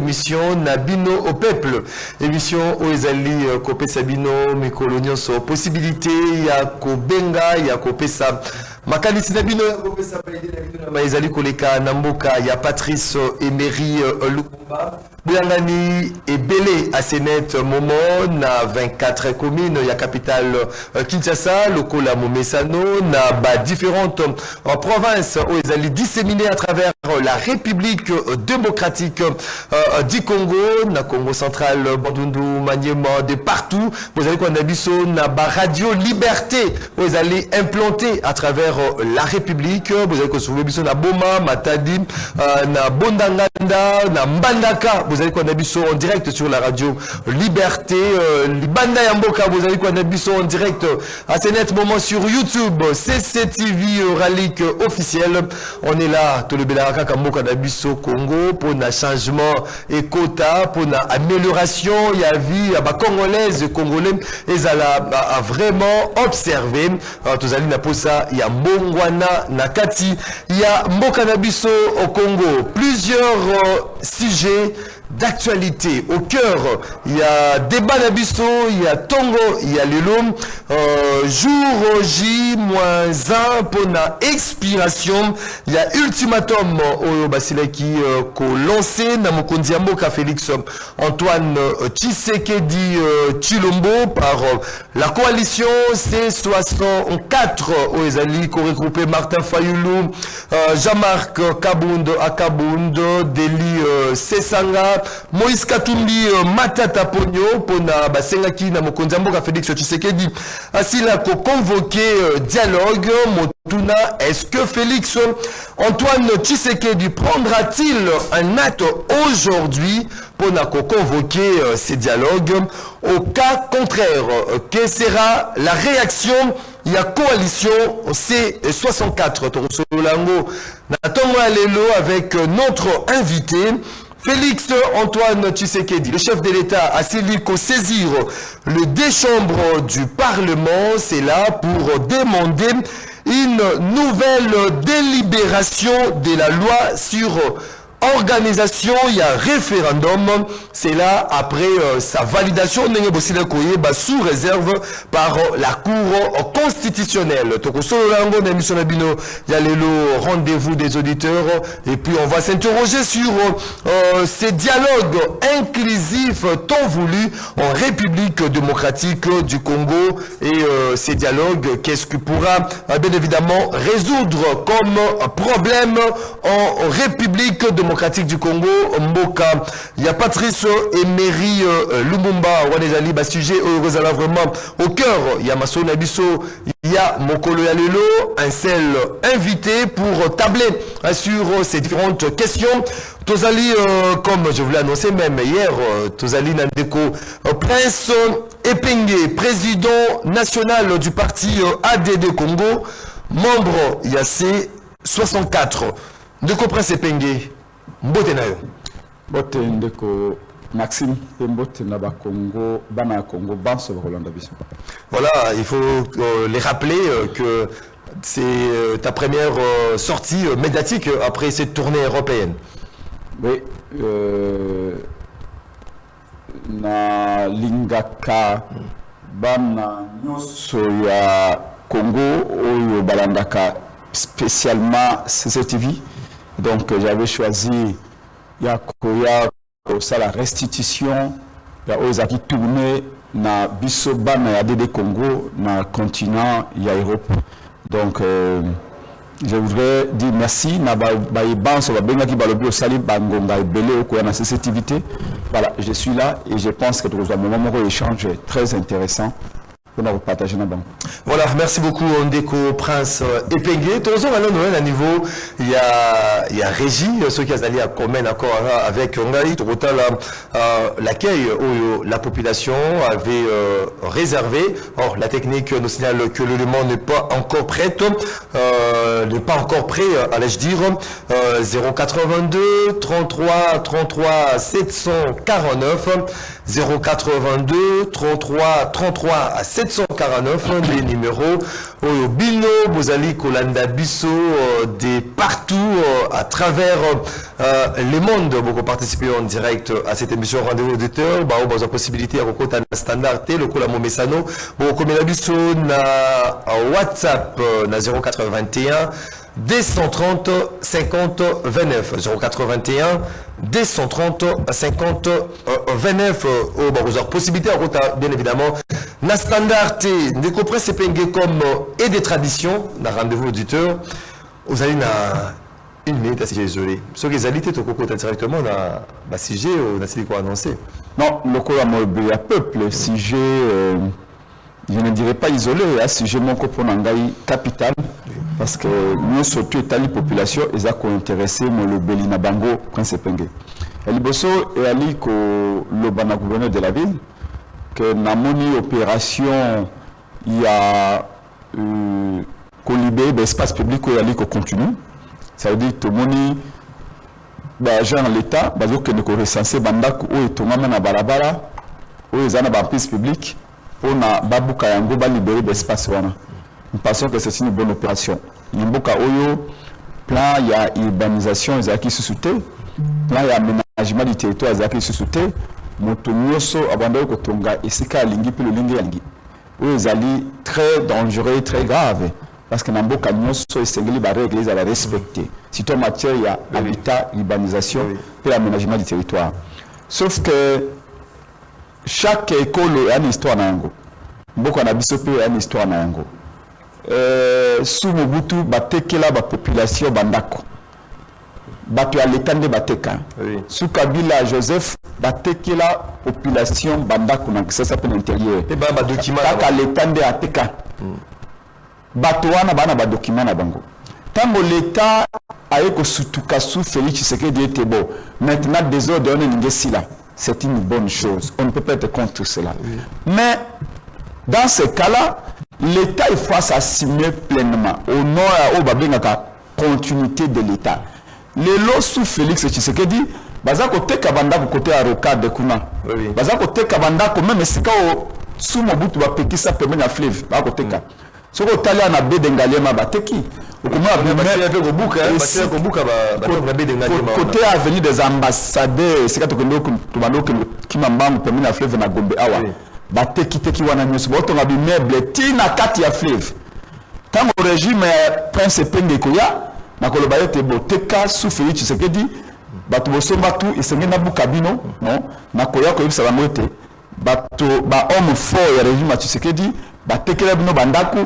émission Nabino au peuple. Émission où ezali kopé sabino mikolonio so possibilité ya kobenga ya kopé sa makanisi Nabino ya kopé sa paide Nabino na maizali koleka na mboka ya Patrice Emery Lukumba. Bouyangani et Belé à Sénet Momo na 24 communes ya capitale Kinshasa, Lokola Momesano na ba différentes provinces où ils allaient disséminer à travers la République démocratique du Congo, na Congo central, Bandundu, Maniema, de partout. Vous allez qu'on a biso na ba Radio Liberté où ils allaient implanter à travers la République. Vous allez qu'on se biso na Boma, Matadi, na Bondanganda, na Mbandaka. Vous avez quoi Nabiso en direct sur la radio Liberté, Libanda Yamboka, vous avez quoi Nabiso en direct à ce net moment sur YouTube, CCTV Ralik officiel. On est là, tout le Belaraka Kamboka Nabiso Congo pour un changement et quota, pour une amélioration, il y a vie, il y a congolaise, congolais, et ça a vraiment observé. Tous allez na posa, il y a Mbongwana Nakati, il y a Mboka Nabiso au Congo. Plusieurs sujets d'actualité au cœur. Il y a débat d'Abisso, il y a Tongo, il y a Lelom. Jour J-1 pour la expiration. Il y a ultimatum au Basilaki qu'on lancé dans Mokondi Mboka Félix Antoine Tshisekedi Tshilombo par la coalition C64 aux Ezali qu'on regroupé Martin Fayoulou, Jean-Marc Kabound Akabound, Deli Sesanga, Moïse Katumbi Matata Pogno pona basengaki na mokonzi mboka Félix Tshisekedi asila ko convoquer dialogue motuna. Est-ce que Félix Antoine Tshisekedi prendra-t-il un acte aujourd'hui pour convoquer ces dialogues? Au cas contraire, quelle sera la réaction? Il y a coalition C64 Torosolango Natongo Alelo avec notre invité Félix Antoine Tshisekedi, le chef de l'État, a saisi qu'au saisir le déchambre du Parlement, c'est là pour demander une nouvelle délibération de la loi sur organisation. Il y a référendum, c'est là après sa validation sous réserve par la Cour constitutionnelle. Il y a le rendez-vous des auditeurs et puis on va s'interroger sur ces dialogues inclusifs tant voulus en République démocratique du Congo et ces dialogues, qu'est-ce qui pourra bien évidemment résoudre comme problème en République démocratique du Congo, Mboka. Il y a Patrice Emery Lumumba, Wanezali, bas sujet vraiment au cœur. Il y a Masso Nabiso, il y a Mokolo Yalelo, un seul invité pour tabler sur ces différentes questions. Tozali, comme je vous l'ai annoncé même hier, Tozali Nandeko, Prince Epenge, président national du parti ADD Congo, membre IAC 64. Ndeko Prince Epenge. Mbote na yo. Mbote ndeko Maxime et mbote na ba Congo, bana Congo, banso Rolanda Biso. Voilà, il faut les rappeler que c'est ta première sortie médiatique après cette tournée européenne. Oui, na lingaka bana nyoso ya Congo oyo balandaka spécialement CCTV. Donc j'avais choisi Yakoya pour ça la restitution ya Ozaki tourné na biso bana ya DD Congo na continent ya Europe. Donc je voudrais dire merci na baïban sur la bengaki balobi osali bangonga ebele okoya na sensitivité. Voilà, je suis là et je pense que nous avons un moment d'échange très intéressant. Voilà, merci beaucoup Ndeko Prince Epenge. Toujours à niveau, il y a Régie, ceux qui ont allé à commun accord avec Ngai, l'accueil où la population avait réservé. Or, la technique nous signale que l'élément n'est pas encore prêt, n'est pas encore prêt, allais-je dire, 082 33 33 749, 082 33 33 749. 749 des numéros au Bino Bozali Kolanda Bisso de partout à travers le monde. Beaucoup participer en direct à cette émission Rendez-vous auditeur. Bah on a la possibilité à recourir un standard T le Kola Momesano. Bon comme la Bisso na WhatsApp na 081 230 50 29 081 230 50 29 au Barozor. Possibilité à bien évidemment na standard T de comprendre c'est comme et des traditions na rendez-vous auditeur vous allez na une minute si désolé ce que les alités au coco directement na sujet ou na quoi annoncer non le cola mobilier peuple sujet je ne dirais pas isolé à sujet mon coponangai capital parce que nous surtout état la population ils ont intéressé le Belina Bango principenge Eliboso et ali ko le bana gouverneur de la ville que na moni opération il y a colibé l'espace public où ali ko continue ça veut dire que moni ba genre l'état bazo que ne ko recenser bandako o etongama na barabara o ezana ba piste publique pour na babuka yango ba libérer l'espace wana. Nous pensons que c'est une bonne opération. Nimboka Oyo, plan il y a urbanisation ezaki sous-souté, plan il y a aménagement du territoire ezaki sous-souté, motonyoso abandonné kotonga esika lingi puis le lingi yangi. Oyo ezali très dangereux, très grave parce que namboka nyoso esengeli ba règles à la respecter. Surtout en matière il y a habitat, urbanisation puis l'aménagement du territoire. Sauf que chaque école a une histoire na yango. Mboko na biso pe a une histoire na yango. Sous Mobutu batekela ba population bandako bato ya letande bateka sous Kabila Joseph batekela population bandako na ça s'appelle l'intérieur et ba document kaka letande ateka bato wana bana ba document na bango tango l'état ayeko sutuka sous Félix Tshisekedi était bon maintenant désordre on est là c'est une bonne chose on ne peut pas être contre cela mais dans ce cas-là l'État il faut s'assumer pleinement au nom au babengaka continuité de l'État. Les lots sous Félix Tshisekedi, baza côté kabanda côté à rocade kuna. Baza côté kabanda même sika sous Mobutu ba pekisa pembeni ya fleuve ba côté ka. Soko talia na bedengaliema bateki. Okuma ba kobuka ba kobuka ba bedengaliema. Côté avenue des ambassadeurs, sika to kendo to bandoki kimambangu pembeni ya fleuve na Gombe awa. Bateki wana nyusu boto ngabi meuble tina kati ya fleuve tango régime prince penge koya na koloba yote boteka sous Félix Tshisekedi bato bosomba tout isenge na bukabino non na koya ko yebisa bango ete bato ba homme fort ya régime Tshisekedi batekela bino bandako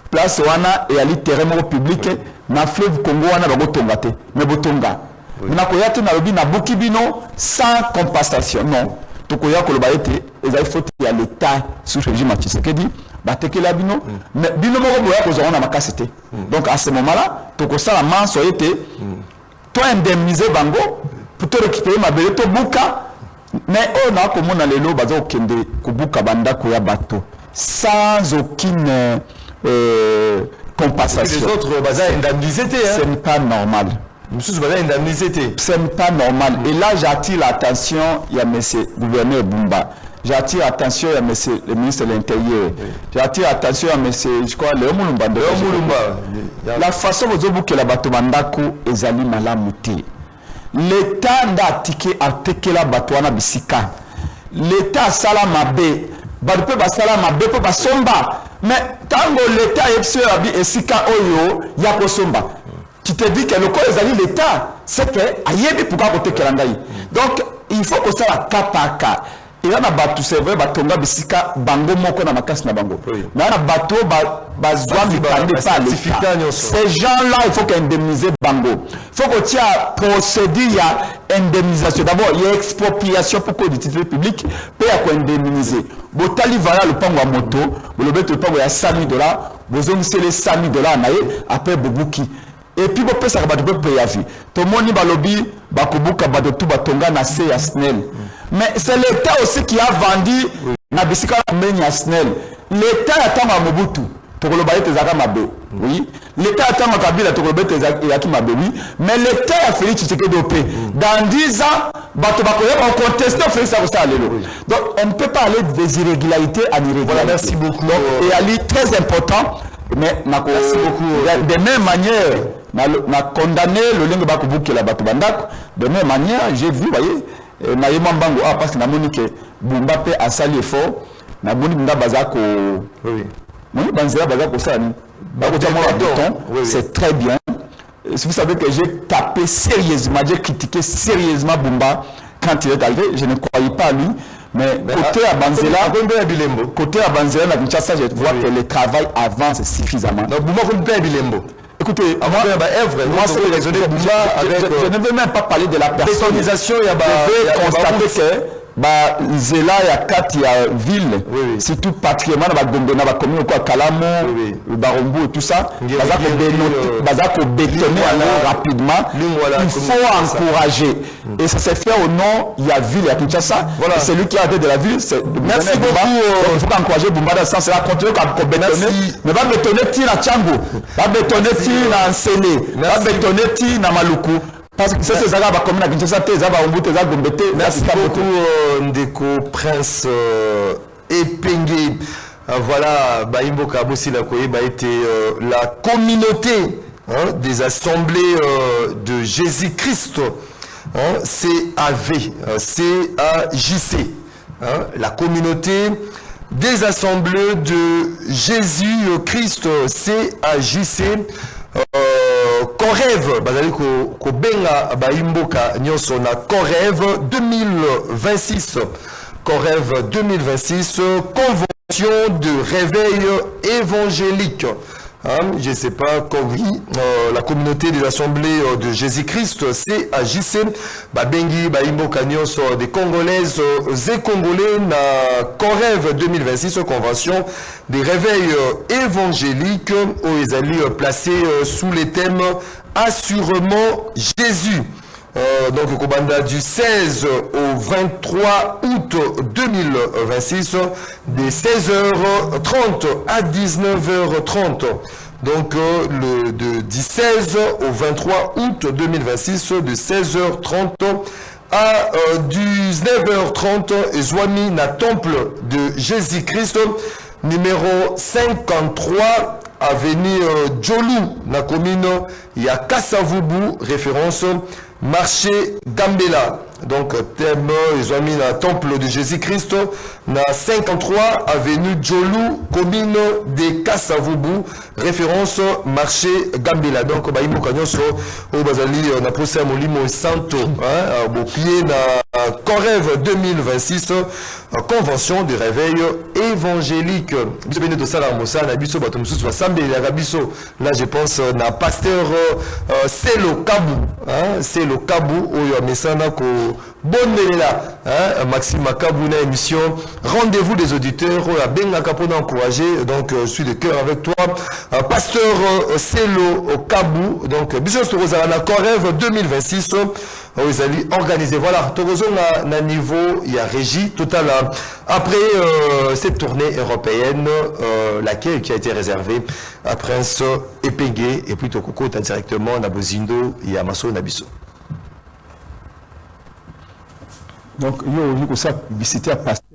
place wana et ali terrain moko public na fleuve Congo wana bagotonga te mais botonga na koya te na lobi na bukibino sans compensation non tokoya koloba ete ezali faute ya l'état sous régime Tshisekedi batekela bino mais bino moko boya kozona na makasi te donc à ce moment là tokosala manso ete to indemniser bango pour te récupérer mabele to buka mais on a komona lelo bazo kende kubuka bandako ya bato sans aucune compensation. Les autres baza indemnisé te ce n'est pas normal. C'est pas normal. Et là, j'attire l'attention, il y a monsieur gouverneur Bumba. J'attire l'attention, il y a monsieur le ministre de l'Intérieur. J'attire l'attention, il y a monsieur, je crois, Léo Moulumba. La façon dont vous avez la bateau ezali malamuté. L'État n'a tiqué la batouana bisika. L'État salamabe. Badpe basalamabe pe basomba. Mais tango l'État est sika oyo yako somba. Tu te dis que le corps est l'État, c'est que ayebi pourquoi côté kelangai. Donc il faut que ça la kataka. Il y a batu c'est vrai batonga bisika bango moko na makasi na bango. Mais na bato bazwa mikande pas l'État. Ces gens-là il faut qu'indemniser bango. Il faut que tu as procédure à indemnisation. D'abord il y a expropriation pour que le titre public peut à indemniser. Botali vala le pango à moto, le bet le pango ya $100,000, vous ont les $100,000 naé après bobuki. Et puis, vous pouvez savoir que vous pouvez vie. Tout le monde balobi, bakubuka badotu batonga na se ya SNEL. Mais c'est l'État aussi qui a vendu na bisika meni ya SNEL. L'État attend à Mobutu. Tokolobaye Tezaka Mabe, oui. L'État attend Kabila Tokolobaye Tezaki Mabe, oui. Mais l'État a fait Tshisekedi OP. Dans 10 ans, on conteste Félix Sakosalelo. Donc on ne peut pas aller des irrégularités à l'irrégularité. Voilà, merci beaucoup. Et Ali, très important, mais merci beaucoup. De même manière, on a condamné le lingue Bakubu qui est la Batubandak. De même manière, j'ai vu, vous voyez, Naïma Mbango, parce que Namonike Bumbape a sali effort, Namonike Bazako. Oui. C'est très bien. Si vous savez que j'ai tapé sérieusement, j'ai critiqué sérieusement Bumba quand il est arrivé, je ne croyais pas à lui. Mais côté Abanzela, la Kinshasa, je vois que le travail avance suffisamment. Donc Bumba comme bien Bilembo. Écoutez, moi je ne veux même pas parler de la personnalisation. Je vais constater que Zela ya kati ya ville, surtout particulièrement dans la Gombe, dans la commune quoi, Kalamo, Barombo et tout ça, Bazako bétonner rapidement. Il faut encourager. Et ça s'est fait au nom, il y a ville à Kinshasa. C'est lui qui a été de la ville. Merci beaucoup. Il faut encourager Bumba dans ce sens. C'est continuer à bétonner. Mais va bétonner Tina Tchango, va bétonner Tina Nsele, va bétonner Tina Maluku. Parce que c'est ça va comme la Kinshasa, merci beaucoup Ndeko Prince Epenge. Voilà, Baimbo Kabosi Lakoye a été la communauté des assemblées de Jésus-Christ, CAV, CAJC, la communauté des assemblées de Jésus-Christ, CAJC. Korev, bazali ko benga baimboka nyoso na Korev 2026. Korev 2026, convention de réveil évangélique. Je ne sais pas comment la communauté des assemblées de Jésus-Christ, CAJC, Babengi, Baimboka Nyonso, des Congolaises et Congolais, na Korev 2026, convention des réveils évangéliques, où ils allaient placés sous les thèmes Assurément Jésus. Donc au Kobanda du 16 au 23 août 2026 de 16h30 à 19h30. Donc du 16 au 23 août 2026 de 16h30 à 19h30 et Zwami na temple de Jésus-Christ numéro 53 avenue Djolou na commune ya Kasavubu, référence marché Gambela. Donc thème ils ont mis le temple de Jésus-Christ na 53 avenue Djolou, commune de Kasavubu, référence marché Gambela. Donc baimo kanyoso au bazali na procès molimo santo bopier na Korev 2026 convention de réveil évangélique. Là je pense na pasteur c'est le Kabou, c'est le Kabou où mesana ko bonnelela Maxime Kabou na émission rendez-vous des auditeurs à Benga Capone encouragé. Donc je suis de cœur avec toi pasteur c'est le Kabou. Donc Bishop Rosana Korev 2026 ils allaient organiser. Voilà, Togozo na niveau il y a régie totale après cette tournée européenne laquelle qui a été réservée à Prince Epenge et puis Tokoko directement na Bozindo et à Masso Nabiso. Donc yo ça visiter à pasteur.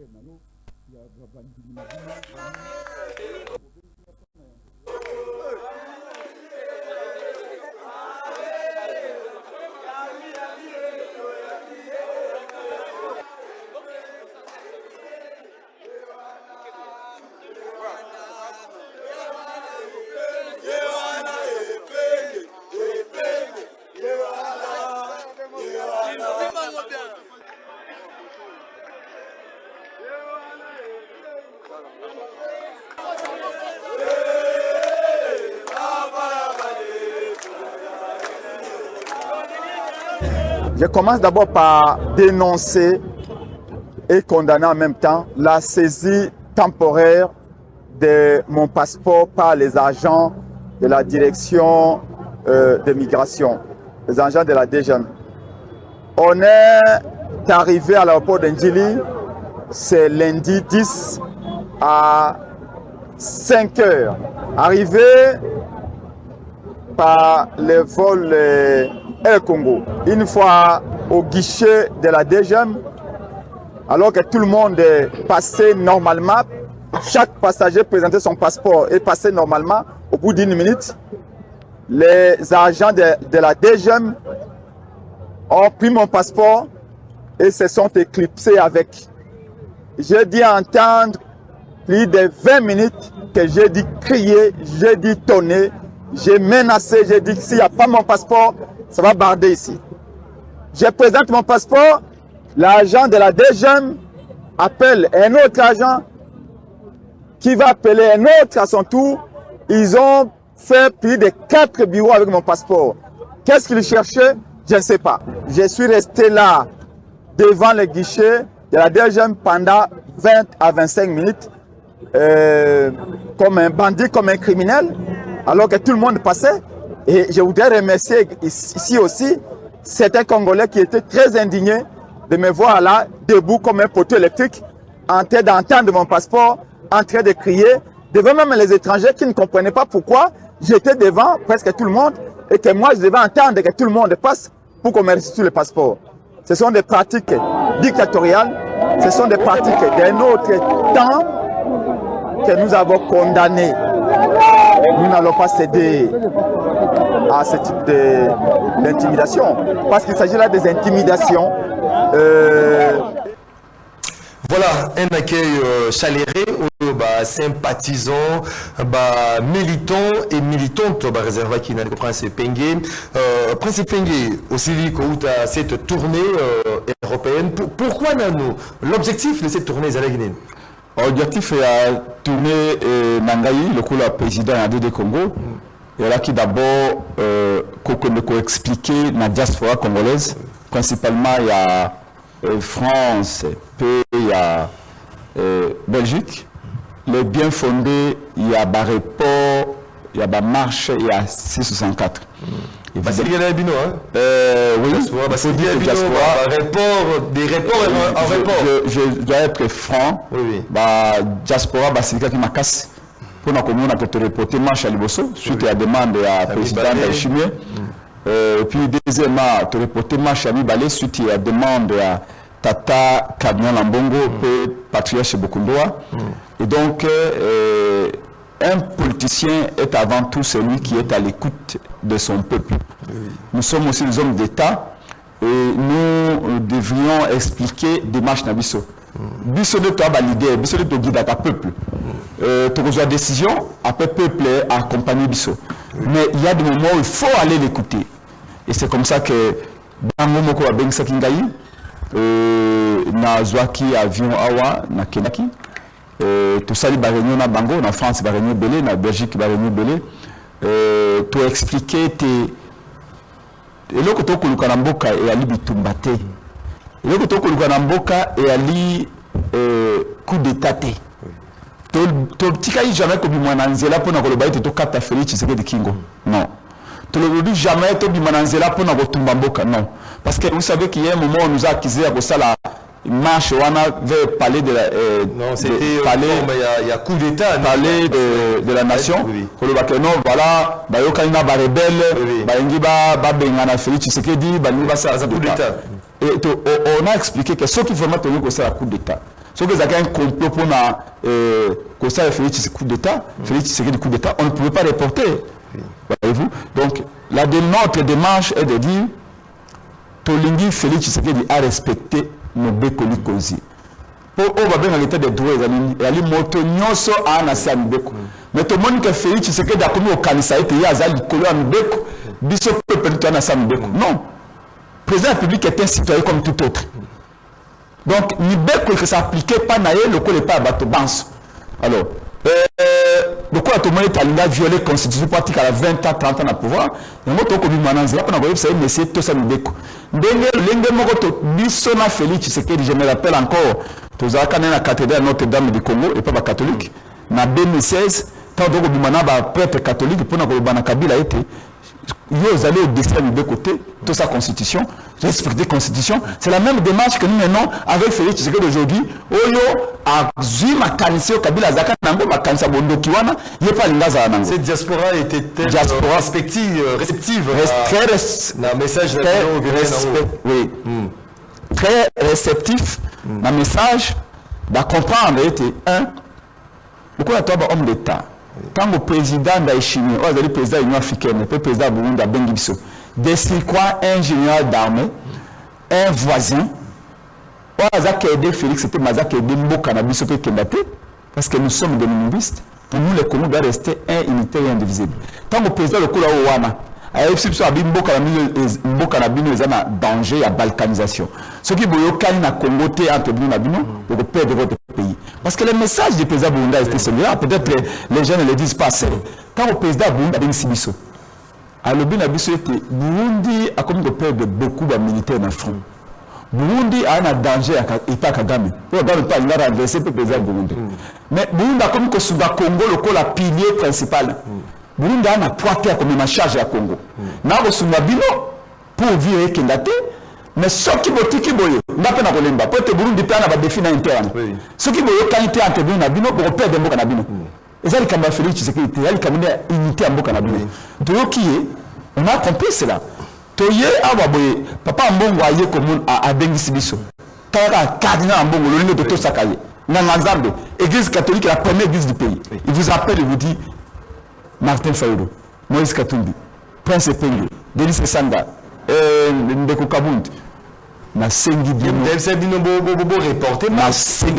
Je commence d'abord par dénoncer et condamner en même temps la saisie temporaire de mon passeport par les agents de la direction de migration, les agents de la DGM. On est arrivé à l'aéroport d'Ndjili, c'est lundi 10 à 5h Arrivé par le vol Air Congo, une fois au guichet de la DGM, alors que tout le monde est passé normalement, chaque passager présentait son passeport et passait normalement, au bout d'1 minute, les agents de la DGM ont pris mon passeport et se sont éclipsés avec. J'ai dû entendre plus de 20 minutes que j'ai dit crier, j'ai dit tonner, j'ai menacé, j'ai dit que s'il n'y a pas mon passeport, ça va barder ici. Je présente mon passeport, l'agent de la DGM appelle un autre agent qui va appeler un autre à son tour. Ils ont fait plus de 4 bureaux avec mon passeport. Qu'est-ce qu'ils cherchaient? Je ne sais pas. Je suis resté là devant le guichet de la DGM pendant 20 à 25 minutes comme un bandit, comme un criminel, alors que tout le monde passait. Et je voudrais remercier ici aussi certains Congolais qui étaient très indignés de me voir là, debout comme un poteau électrique, en train d'entendre mon passeport, en train de crier, devant même les étrangers qui ne comprenaient pas pourquoi j'étais devant presque tout le monde et que moi je devais entendre que tout le monde passe pour qu'on me restitue le passeport. Ce sont des pratiques dictatoriales, ce sont des pratiques d'un autre temps que nous avons condamnées. Nous n'allons pas céder à ce type d'intimidation, parce qu'il s'agit là des intimidations. Voilà un accueil chaleureux aux sympathisants, militants et militantes réservés qui n'ont pas Prince Pengue. Prince Pengue aussi dit que cette tournée européenne. Pourquoi l'objectif de cette tournée est l'objectif est de tourner Nangaï, le président du Congo. Et là qui d'abord expliquer la diaspora congolaise, principalement il y a France, puis il y a Belgique. Les bien fondés, il y a des reports, il y a des marches, il y a 664. C'est bien Bino, hein? Oui, c'est bien Bino, des reports en report. Je dois être franc. Oui. Diaspora, c'est quelqu'un qui m'a cassé. Pour nous, on a te reporter marche à Liboso, suite à la demande à président Chimier. Et puis, deuxièmement, te reporter marche à Mibalé, suite à la demande à Tata Camion Lambongo, patriarche Bokundoa. Et donc, un politicien est avant tout celui qui est à l'écoute de son peuple. Nous sommes aussi des hommes d'État et nous devrions expliquer des marches Nabiso. Biso de toi l'idée, biso de toi guide à peuple. Tu reçois décision, après peuple accompagner biso. Mais il y a des moments où il faut aller l'écouter. Et c'est comme ça que dans le moment où on a Kingaï, na Zwaki avion awa na Kenaki, tout ça, il y a réunion na Bango, na France, il y a réunion belé, na Belgique, il y a réunion belé. Pour expliquer tes. Et là, quand on a Kanamboka et Ali Bitumbate. Et là, quand on a Kanamboka et Ali coup d'état. Tu n'as jamais comme Mananzela pour nous le to kata Félix Tshisekedi Kingo. Non. Tu ne dis jamais que Mananzela pour nous Tumbamboka. Non. Parce que vous savez qu'il y a un moment où on nous a accusé à ça la marche, on avait parlé de la. Non, c'était il y a coup d'état. Parler de la nation. Pour le non, voilà, Bayokaina ba rebelle, Bayengiba, Babengana Félix Tshisekedi, Balinga ça coup d'état. Et on a expliqué que ceux qui vraiment tenu que c'est un coup d'état. Sauf que c'est un complot pour que ça Félix Tshisekedi coup d'état, Félix Tshisekedi coup d'état, on ne pouvait pas reporter. Voyez-vous? Donc, notre démarche est de dire Tolingi Félix Tshisekedi a respecté nos bécoli causi. Pour eux, l'état des droits, il y a les motos nyonso à Anassa Mbeko. Mais tout le monde que Félix Tshisekedi a commis au Kanisa et il y a Zali Kolo Mbeko, Bissot peut à Anassa Mbeko. Non. Le président de la République est un citoyen comme tout autre. Donc, Mbeko que ça appliquait pas naïe, le coup n'est pas à Bato Banso. Alors, le coup à tout le monde est à violé la constitution pratique à la 20 ans, 30 ans à pouvoir. Et moi, tout le monde m'a dit, c'est un messieurs, tout ça Mbeko. Bissona Félix Tshisekedi, je me rappelle encore, tous à la cathédrale Notre-Dame du Congo, et pas catholique. En 2016, tant que le prêtre catholique, pour que le Kabila été, Vous allez au dessin de côté, toute sa constitution, respecter la constitution. C'est la même démarche que nous menons avec Félix Tshisekedi d'aujourd'hui. Oyo a zui makanisi au Kabila Zaka Nango makanisa Bondo Kiwana, yepa lingaza Nango. Cette diaspora était réceptive à message oui. Très réceptif à message de comprendre était un pourquoi tu es homme d'État. Quand le président d'Aïchimi, le président de l'Union africaine, le président de Burundi, Bengibiso, décide quoi un général d'armée, un voisin, Mazak a aidé Félix, c'était Mazak a aidé Mboka Nabiso Kendate, parce que nous sommes des linguistes. Pour nous, les Congolais doivent rester un unité et indivisible. Tant que le président de Kola Ouana, a eu Mboka Nabino, ils ont un danger à balkanisation. Ce qui veut dire na Congo entre nous Nabino, pour perdre votre pays. Parce que le message du président Burunda était celui-là. Peut-être les gens ne le disent pas assez. Quand le président Burunda a dit Sibiso, à l'objet Nabiso était Burundi a comme de perdre beaucoup de militaires dans le front. Burundi a un danger à pas Kagame. Pour ne pas il a renversé le président Burundi. Mais Burundi a comme que sous le Congo le pilier principal. Burundi a un poids comme une charge à Congo. N'a pas sous Nabino pour vivre Kendate. Mais ce qui est qui boye, n'a pas de lemba. Peut-être Burundi peut avoir des défis internes. Ce qui boye quand il était entre nous Nabino pour perdre Mboka Nabino. Et ça, il a fallu que tu sais qu'il y a une unité à Mboka Nabino. Donc qui est, on a compris cela. Toye ababoye, papa Mbongo aye comme à Bengi Sibiso. Kara cardinal Mbongo, le ligne de Tosakaye. Nanganzambe, église catholique, la première église du pays. Il vous appelle et vous dit Martin Fayolo, Moïse Katumbi, Prince Epengue, Denis Sanga, Ndeko Kabundi. Na sengi bino bobo reporté na sengi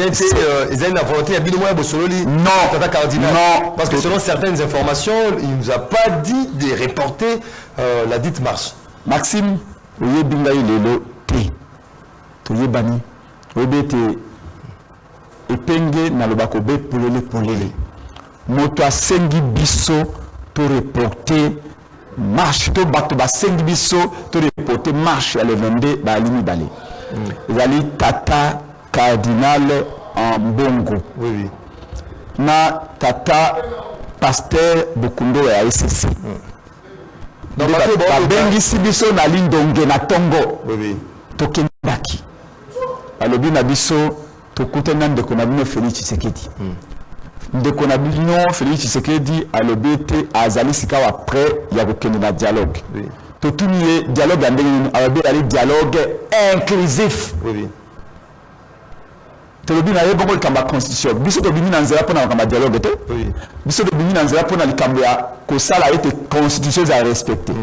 ils ont une volonté à bino moya bosololi non tata cardinal non parce que selon certaines informations il nous a pas dit de reporter la dite marche. Maxime oye bingai lelo te toye bani obete Epenge na lobako be polele moto asengi biso to reporter marche to bato basengi biso to reporter marche à le 22 ba limi balé ezali tata cardinal en Mbongo oui na tata pasteur Bukundo ya SCC donc babengisi biso na lindonge na tongo oui tokendaki alobi na biso tokutana ndeko na bino Félix Tshisekedi ndeko na bino Félix Tshisekedi alobi te azali sika après ya kokende na dialogue totuni dialogue andenge alobi ali dialogue inclusif oui tolobi na ye bongo likamba constitution biso tobimi na nzela pona kamba dialogue te biso tobimi na nzela pona likambo ya kosala ete constitution za respecter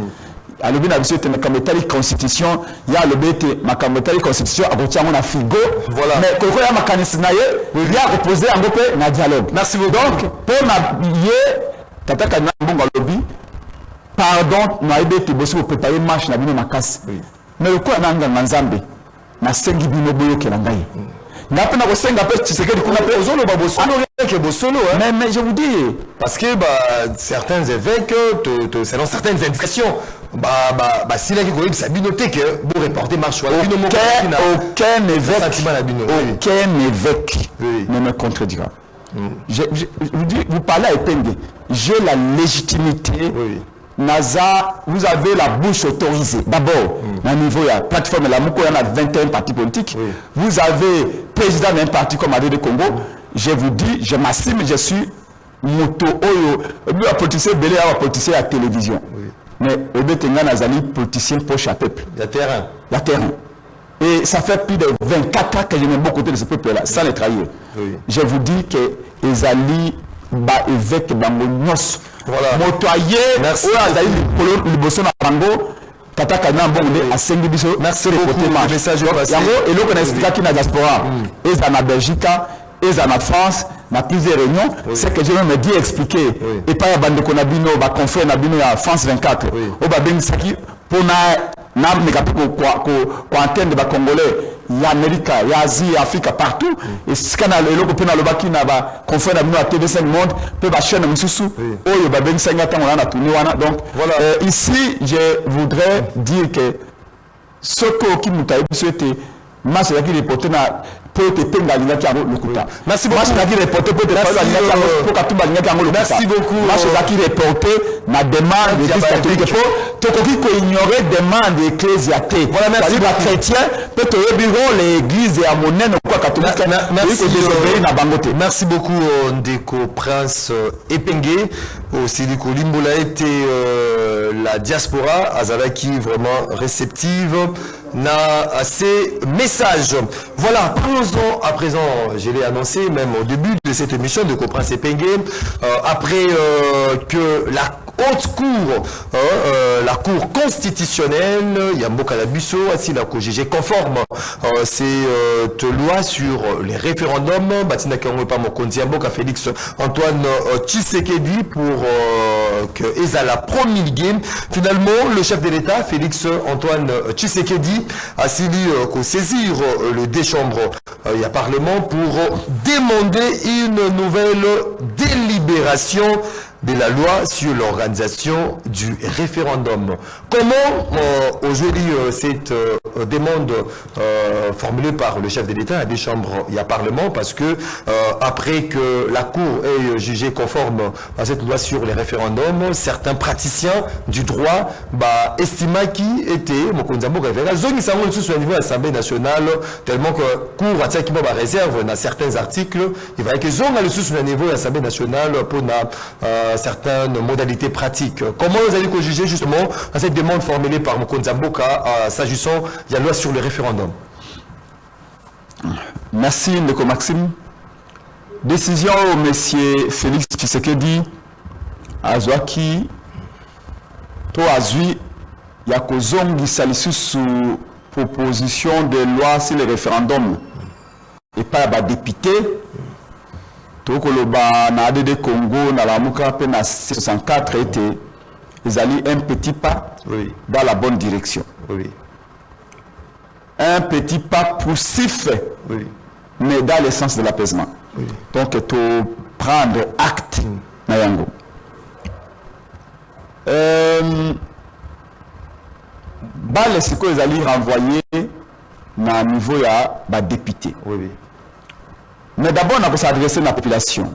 alobi na biso tena kamba tali constitution ya alobi te makambo tali constitution akotiango na figo voilà mais koko ya makanisi na ye ya reposer yango pe na dialogue merci beaucoup donc pona ye tataka na bongo alobi pardon na ebe te bosi préparer marche na bino makasi mais ko na nganga nzambe na sengi bino boyokela ngai N'apena kosenga pe Tshisekedi kuna pe ozolo ba bosolo ke bosolo mais je vous dis parce que certains évêques selon certaines indications si là qui goyib sabinoté que vous reporter marche aucun évêque ne me contredira. Je vous dis, vous parlez à Epenge, j'ai la légitimité. NASA, vous avez la bouche autorisée. D'abord, au niveau de la plateforme, il y a 21 partis politiques. Vous avez président d'un parti comme AD de Congo. Je vous dis, je m'assume, je suis moto oyo. Un politicien belé un politicien à la télévision. Mais au Bétenga Nazali, politicien poche à peuple. La terrain. La terrain. Et ça fait plus de 24 ans que je n'aime pas côté de ce peuple-là, sans les trahir. Je vous dis que Ezali, évêque Bangonyos. Voilà. Motoyer, merci. Merci beaucoup. Le message est passé. Et l'autre, on a expliqué qu'il y a la diaspora. Et ça en Belgique, et ça en France, dans plusieurs réunions. C'est que je vais me dire expliquer. Et pas la bande qu'on a vu, nos confrères, on a vu à France 24. Au Babin Saki, pour n'a antenne de Congolais, il y a Amérique, il y a Asie, Afrique, partout. Et ce qu'on a le copain le baki n'a pas confrère à TV5 Monde, peut la chaîne Moussou, oh il va bien 5 ans on a tourné donc voilà. Ici je voudrais dire que ce qui nous a souhaité match qui reporté na pour te penga linga kiango lokuta. Merci beaucoup. Match qui reporté pour te penga linga kiango pour katuba linga kiango lokuta. Merci beaucoup. Match qui reporté na demande de l'Église catholique pour to ko ignorer demande ecclésiaste. Voilà, merci. Les chrétiens peut te rebiro l'église à monene quoi catholique. Merci beaucoup Ndeko Prince Epenge aussi Ndeko Limbola était la diaspora Azalaki vraiment réceptive à ces messages. Voilà, parlons-en à présent, je l'ai annoncé même au début de cette émission de Prince Epenge, après que la haute cour, la cour constitutionnelle, Yamboka Labusso, ainsi la COGG conforme cette loi sur les référendums, Batina Kangopa Mokondi Yamboka Félix Antoine Tshisekedi pour que Ezala promulgué. Finalement, le chef de l'État, Félix Antoine Tshisekedi, a saisir le déchambre il y a Parlement pour demander une nouvelle délibération de la loi sur l'organisation du référendum. Comment aujourd'hui cette demande formulée par le chef de l'État à des chambres il y a Parlement, parce que après que la Cour ait jugé conforme à cette loi sur les référendums, certains praticiens du droit estiment qui était Mokonzambo Revera zone sur le niveau de l'Assemblée nationale, tellement que Cour a qui réserve dans certains articles, il va que zone à le niveau de l'Assemblée nationale pour certaines modalités pratiques. Comment vous allez juger justement à cette demande formulée par Mokonza Mboka s'agissant de la loi sur le référendum? Merci Ndeko Maxime. Décision au monsieur Félix Tshisekedi azwaki to azui ya kozongisa lisusu proposition de loi sur le référendum et pas ba député Tokoloba na ADD Congo na Lamuka pe na 64 était ezali un petit pas dans la bonne direction. Oui. Un petit pas poussif, mais dans le sens de l'apaisement. Oui. Donc, il faut prendre acte. Nayango. Les ce qu'ils allaient renvoyer à niveau ya député. Oui. Mais d'abord, on a s'adresser à la population.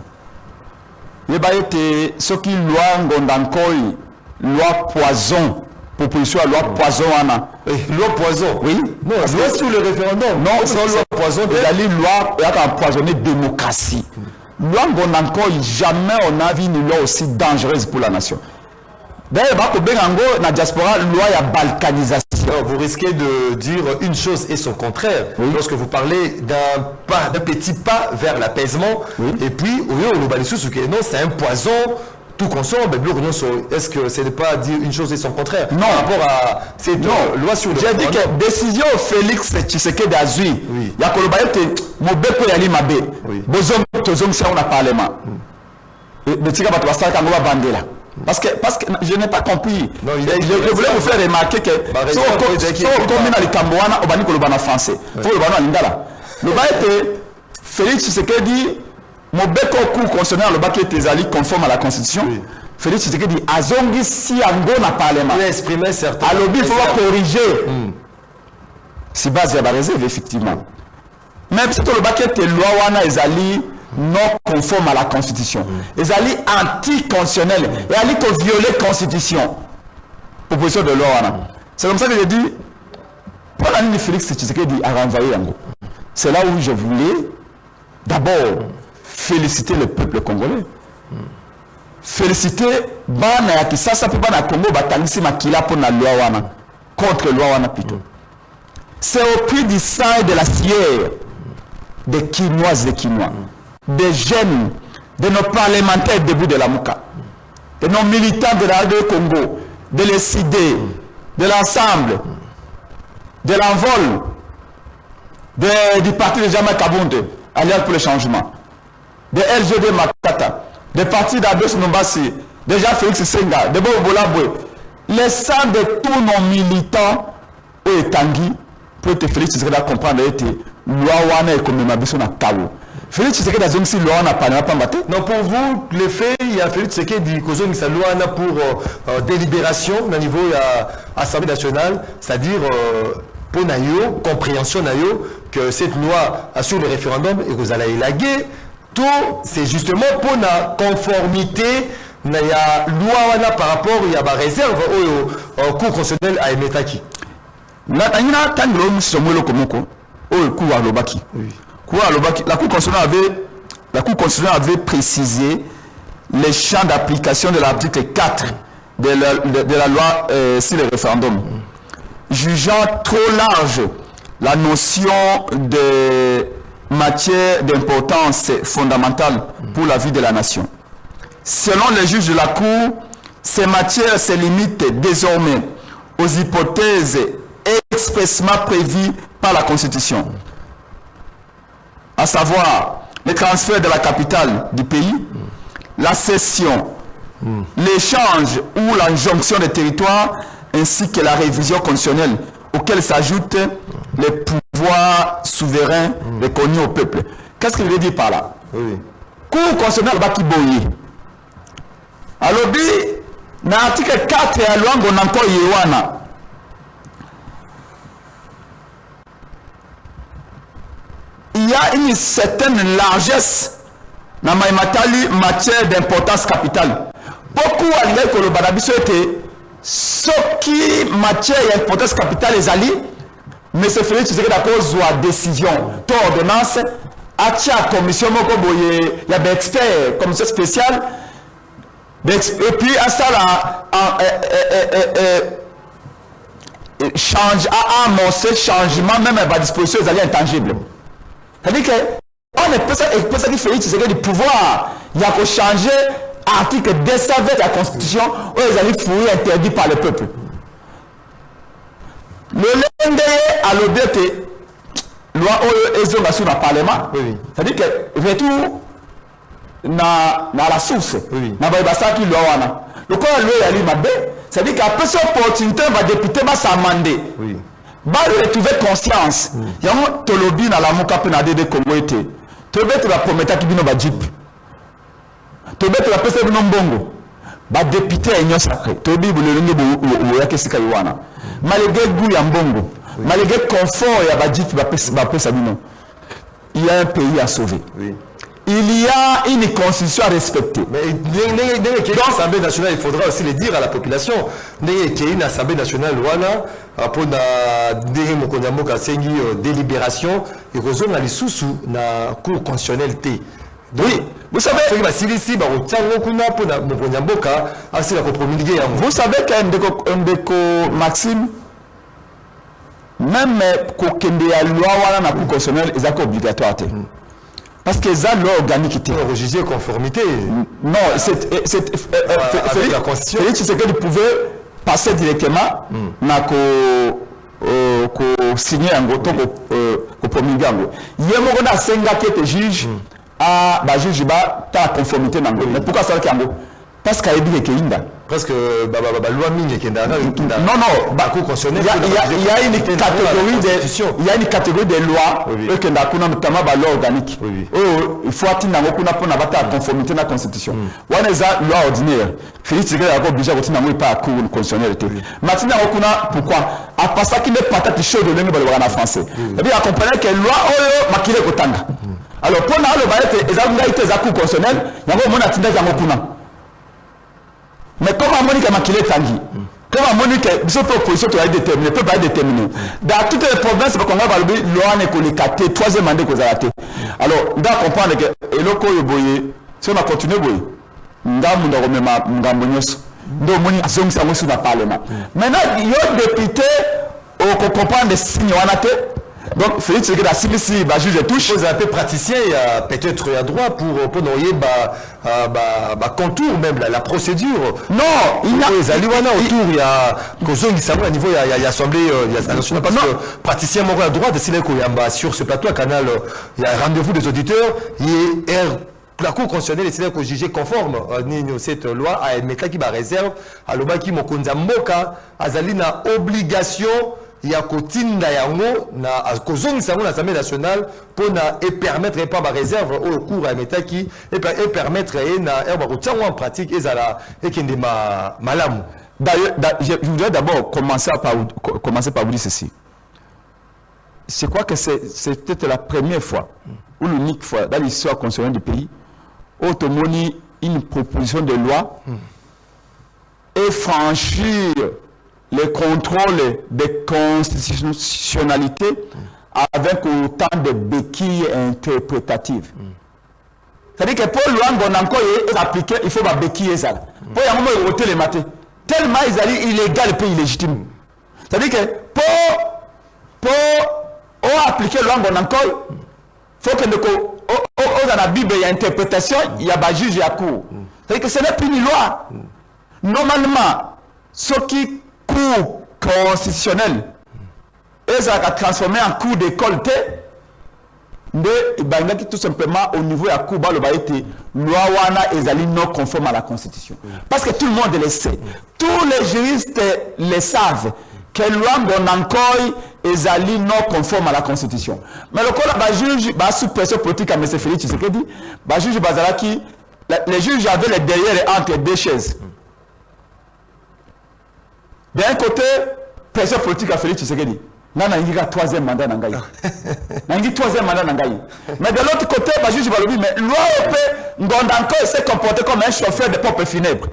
Il y a ce qui loi poison. Proposition à loi poison. Loi poison? Oui. Non, loi sur le référendum. Non, c'est loi poison. Il y a une loi qui a empoisonné la démocratie. Loi jamais on a vu une loi aussi dangereuse pour la nation. D'ailleurs, dans la diaspora, loi ya balkanisation. Vous risquez de dire une chose et son contraire. Oui. Lorsque vous parlez d'un petit pas vers l'apaisement, et puis, non, c'est un poison. Tout consomme, est-ce que ce n'est pas dire une chose et son contraire? Non. Par rapport à cette loi sur le j'ai dit que décision Félix Tshisekedi d'Azui, il y a que le baïté, mon bébé yali mabé, bozom tozom si on a parlement. Mais tu vas passer quand on va bander là. Parce que je n'ai pas compris. Non, je voulais vous faire remarquer que si on commune à l'Ikambouana, on va dire que le ban en français. Faut le ban en lingala. Le baïté, Félix Tshisekedi mon beko cour constitutionnel le bac était ali conforme à la constitution. Félix Tshisekedi azongi si ango na parlement. Il a exprimé certains. Alors il faut corriger. Si base ya réserve effectivement. Même si le bac était loi wana ezali non conforme à la constitution. Ezali anticonstitutionnel et ali ko violer constitution. Proposition de loi wana. C'est comme ça que j'ai dit pour l'année Félix Tshisekedi a renvoyé ango. C'est là où je voulais d'abord féliciter le peuple congolais. Féliciter Bana ya Kisasa pour Bana Congo batangisi makila pour la loi wana contre loi wana plutôt. C'est au prix du sang et de la sueur des Quinoises et des Quinois, des jeunes, de nos parlementaires debout de la Mouka, de nos militants de la Radio Congo, de l'ECD, de l'ensemble, de l'envol, du parti de Jama Kabonde, Alliance pour le changement, de LGD Matata, des partis d'Ados Nombassi, déjà Félix Senga, de Bobo Bolabwe, les sangs de tous nos militants au Tanguy, pour te Félix Tshisekedi comprendre que loi wana est comme ma biso na kawo. Félix Tshisekedi a dit si loi na pas mbaté. Non, pour vous, le fait, il y a Félix Tshisekedi qui a loi pour délibération au niveau de l'Assemblée nationale, c'est-à-dire pour na yo compréhension na yo que cette loi sur le référendum et que vous allez élaguer tout c'est justement pour la conformité na ya loi wana par rapport il y a ba réserve au cour constitutionnel à emetaki la tangina tanglo musomwelo komoko au cour à lobaki la cour constitutionnelle avait précisé les champs d'application de l'article 4 de la loi sur le référendum, jugeant trop large la notion de matière d'importance fondamentale pour la vie de la nation. Selon les juges de la Cour, ces matières se limitent désormais aux hypothèses expressément prévues par la Constitution, à savoir le transfert de la capitale du pays, la cession, l'échange ou l'injonction des territoires, ainsi que la révision constitutionnelle, auquel s'ajoutent les pouvoirs souverains reconnus au peuple. Qu'est-ce qu'il veut dire par là? Cour constitutionnelle va qui boyer. Alors, dans l'article 4 et à loi, on a encore Yewana. Il y a une certaine largesse dans la matière d'importance capitale. Beaucoup de que le banabiso était ce qui matière d'importance capitale les alliés, mais c'est Félix Tshisekedi d'accord soit décision, ton ordonnance, à la commission il y a des experts, commission spéciale, et puis à ça là, change à amorcer changement même à la disposition des alliés intangibles. C'est-à-dire que on est peut-être qui fait Tshisekedi du pouvoir, il y a qu'à changer article 220 de la Constitution où les alliés fouillés interdits par le peuple. Le lundi à l'objet loi est sur le Parlement, c'est-à-dire que retour na la source, na baibasa qui loi wana. Le quoi loi ya limabe, c'est-à-dire qu'après cette opportunité va député va s'amender. Va retrouver conscience. Il y a un tolobi dans la moka pe na dede Congo été. Tu veux la prometa qui bino ba jeep. Tu veux la pesa bino mbongo. Ba député à union sacrée. Tu veux le linge bo ya kesika yiwana. Malgré goût ya mbongo, malgré confort ya ba jeep ba pesa bino. Il y a un pays à sauver. Il y a une constitution à respecter. Mais dans l'Assemblée nationale, il faudra aussi le dire à la population. Il y a une Assemblée nationale pour la délibération et raison à l'issue la Cour constitutionnelle. Oui, vous savez, vous savez qu'un Maxime, même pour qu'il y ait une loi à la Cour constitutionnelle, c'est obligatoire. Parce que ça, loi organique était jugé conformité. Non, c'est la Constitution. C'est ce que vous pouvez passer directement signer un goto au promulguer. Il y a un senga qui était juge à juge la conformité. Mais pourquoi ça le parce qu'il y a des gens presque loi mine qui est dans non il y a une catégorie de lois qui notamment la loi organique il faut attendre pour la conformité à la constitution on est la loi ordinaire Félix Tshisekedi a obligé de retirer pas la cour constitutionnelle maintenant pourquoi à part ça qui n'est pas tâche chaud de l'ennemi en français et bien comprenez que loi makile kotanga alors pour na le baete ezanga la cour constitutionnelle yango mona tinda yango kuna. Mais comment Monica Makile Tangi? Comment Monica, ce proposition tu as déterminé, peut pas déterminer. Dans toutes les provinces, on va le loi n'est que les 4 troisième mandat que vous avez. Alors, on doit comprendre que et le co boye, si on a continué boye, ngamu ndo remema ngambo nyos, ndo moni azongi sa mosu na parlement. Maintenant, il y a des députés au comprendre des signes wanate. Donc, Félix Tshisekedi a si bah juge touche. Vous avez praticien, il y a peut-être un droit pour noyer contour même la procédure. Non, il y a les aliwana autour, il y a Kozongi Samuel à niveau il y a assemblée nationale parce que praticien mon droit de signer qu'il y a sur ce plateau à Canal, il y a un rendez-vous des auditeurs, la Cour constitutionnelle est que jugé conforme cette loi à mettre qui va réserve à l'obaki mokonza mboka azalina obligation il y a kotinda yango na kozongisa yango na Assemblée nationale pour na et permettre pas ma réserve au cours à metaki et permettre na en pratique ezala ekende malamu. D'ailleurs je voudrais d'abord commencer par vous dire ceci. je crois que c'est peut-être la première fois, ou l'unique fois dans l'histoire constitutionnelle du pays, où Tomoni une proposition de loi et franchir les contrôles de constitutionnalité avec autant de béquilles interprétatives. C'est-à-dire que pour loi, on a encore appliqué, il faut ma béquille ça. Pour y avoir voté les matins. Tellement ils allaient illégal et puis illégitime. C'est-à-dire que pour appliquer loi, on a encore, il faut que dans la Bible, il y a interprétation, il y a juge, il y a cour. C'est-à-dire que ce n'est plus une loi. Normalement, ce qui cours constitutionnel, ils ont transformé en cours d'école, mais tout simplement au niveau de la cour, le loi est non conforme à la Constitution. Parce que tout le monde le sait. Tous les juristes le savent. Que loi est non conforme à la Constitution. Mais le cas de juge, sous pression politique à M. Félix Tshisekedi, juge Bazalaki, les juges avaient les derrière entre deux chaises. D'un côté, pression politique à Félix Tshisekedi. Non, il y a un troisième mandat. Mais de l'autre côté, le juge Balobi, mais l'OEP s'est comporté comme un chauffeur de pompe funèbre.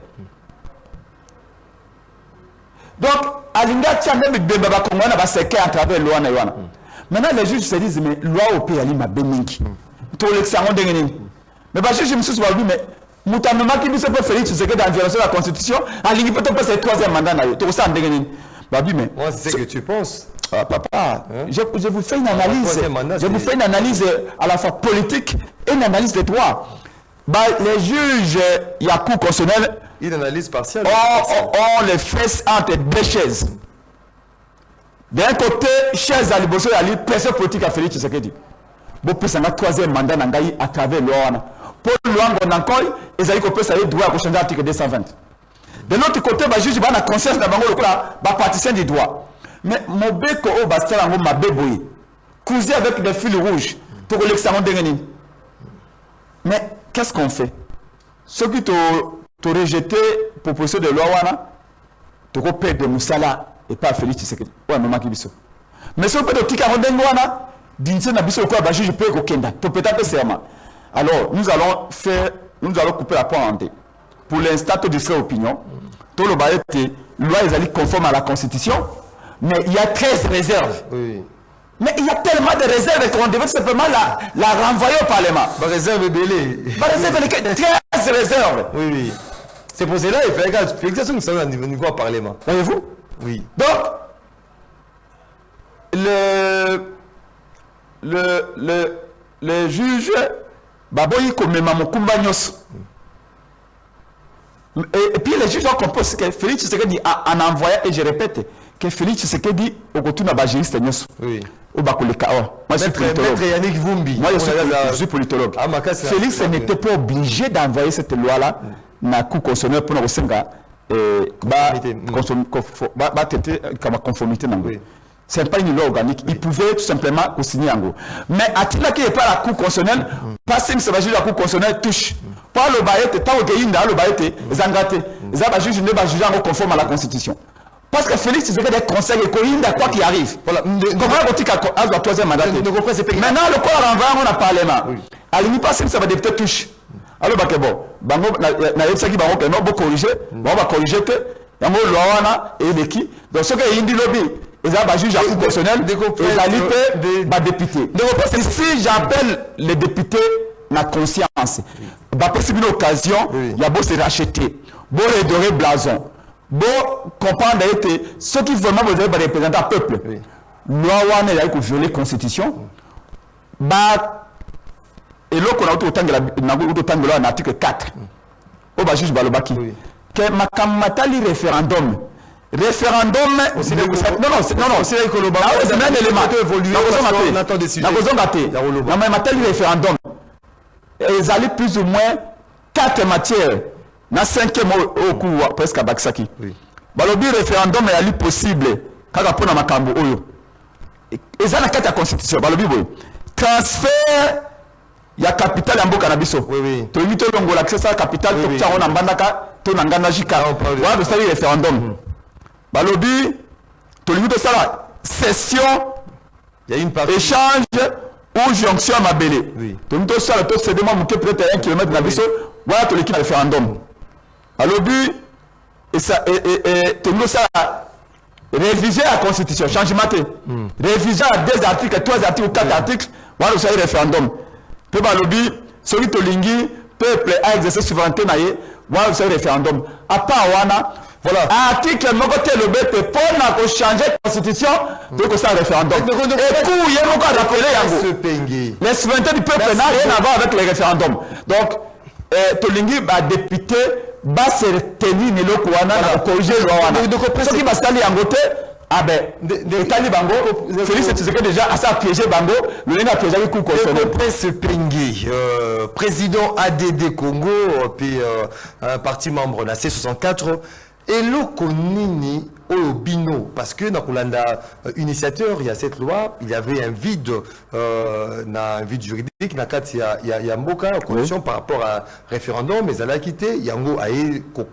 Donc, Alinga tient même Bemba Kongwana va séquer à travers loi. Maintenant, les juges se disent, mais loi au pays, il m'a béninki. Tout l'examen de Génin. Mais le juge me suis dit, mais Moutamema qui se peut faire, c'est que dans la violation de la Constitution, Alinga peut passer le troisième mandat. Tout ça en Génin. Mais moi, c'est ce que tu penses. Ah, papa, je vous fais une analyse. Je vous fais une analyse à la fois politique et une analyse de droit. Les juges, il y a cour constitutionnelle. Une analyse partielle. On les fesses entre deux chaises. D'un côté, chaise à l'Ibosso et à l'île, pression politique à Félix Tshisekedi. Bon, puis c'est un troisième mandat à travers l'OAN. Pour l'OAN, on a encore, ils ont coupé ça, droit à changer l'article 220. De l'autre côté, le juge a conscience de la partition du droit. Mais mon béco au bastin, ma bébouille, cousu avec des fils rouges pour l'examen de Génin. Mais qu'est-ce qu'on fait? Ceux qui t'ont rejeté la proposition de loi, tu as payé de Moussala et pas Félix Tshisekedi. Ouais, maman Kibiso. Mais si on peut te tirer en dengouana, d'initier na biso quoi, bah je peux kokenda. Tu peux taper serment. Alors, nous allons couper la poire en deux. Pour l'instant, tu dis opinion. Tout le bail était loi est conforme à la Constitution, mais il y a 13 réserves. Oui. Mais il y a tellement de réserves qu'on devait simplement la renvoyer au Parlement. La réserve est belée. La réserve est 13 réserves. Oui, oui. C'est pour cela qu'il fait exactement ça au niveau du Parlement. Voyez-vous? Oui. Donc, le juge, Baboyi Komema Mokumba Nyos. Et puis les juges ont compris que Félix Tshisekedi en envoyant, et je répète, que Félix Tshisekedi au retour de la juriste Nyos. Oui. Moi, je suis politologue. Moi, je suis politologue. Félix n'était pas obligé d'envoyer cette loi-là dans la Cour constitutionnelle pour nous comme conformité. Ce n'est pas une loi organique. Il pouvait tout simplement signer en gros. Mais à titre qu'il n'est pas la Cour constitutionnelle, parce que le juge de la Cour constitutionnelle touche. Pas le baïete, pas le gaïnda, le baïete, les engatés. Les juges ne pas juger conforme à la Constitution. Parce que Félix, c'est des conseils et quoi qu'il arrive. Voilà. Comment on va troisième mandat? Maintenant, le corps renvoie on a parlement. À la limite, ça va député touche. Alors, bon, on va corriger, on va corriger que il y a un loi et l'équipe. Donc, ce qui est indi lobby, ils ont juge à la Cour constitutionnelle, ils ont des députés. Donc, si j'appelle les députés la conscience, c'est une occasion, il y a beau se racheter, beau redorer blason. Bon, comprendre ceux qui vraiment vous avez représenté un peuple. Loi wana ya violer la constitution. Et là qu'on a autant de la l'article 4. Au bas juge Balobaki. Que makamatali référendum. Référendum non, c'est l'écologie. C'est un élément évoluer. On attend des sujets. Non mais matali référendum. Ils allaient plus ou moins 4 matières. Dans 5e au cours presque à Baksaki. Balobi référendum est possible quand on a makambo oyo. Et ça na carte la constitution balobi boy. Transfert ya capital ya mboka na biso. Oui. To yito longo l'accès à capital to tcha on mbandaka to nangana jika. Wa de sali référendum. Balobi to yito sala session Il y a une partie. Échange ou jonction à Mabélé. Oui. Donc, tout ça, tout c'est moi, peut-être 1 kilomètre de la Bisso. Voilà, tout l'équipe référendum. Alors, le but, et ça, tout ça, réviser la constitution, changement. Réviser à 2 articles, 3 articles ou 4 articles, voilà, ça, référendum. Puis, le but, celui qui lingui, peuple a exercé souveraineté, voilà, ça, référendum. À part, voilà. Article Mokote le bête pour changer la constitution, donc ça référendum. Et puis, il y a encore rappelé les souverainetés du peuple n'a rien à voir avec les référendums. Donc, Tolingi, député, va se tenir le Kouana, corriger le Kouana. Ce qui va se aller en côté, ah ben, les Talibango, Félix Tshisekedi déjà à ça piégé Bango, le Léna piégé avec coup constitutionnel. Prince Pengui, président ADD Congo, puis un parti membre de la C64. Et le Konini au Bino, parce que dans l'initiateur, il y a cette loi, il y avait un vide juridique, il y a Mboka, condition par rapport à référendum, mais elle a quitté, il y a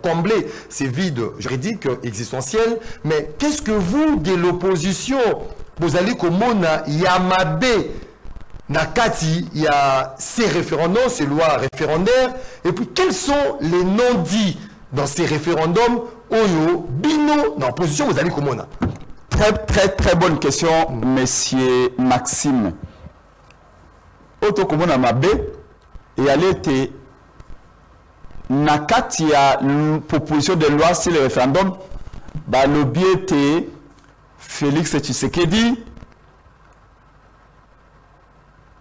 combler ces vides juridiques existentiels. Mais qu'est-ce que vous, de l'opposition, vous allez comme Yamabe, Nakati, il y a ces référendums, ces lois référendaires, et puis quels sont les non-dits dans ces référendums? Oyo, Bino, dans l'opposition, vous allez comment? Très bonne question, monsieur Maxime. Auto komona mabe, et allez te nakati ya proposition de loi sur le référendum, bah le biais te Félix Tshisekedi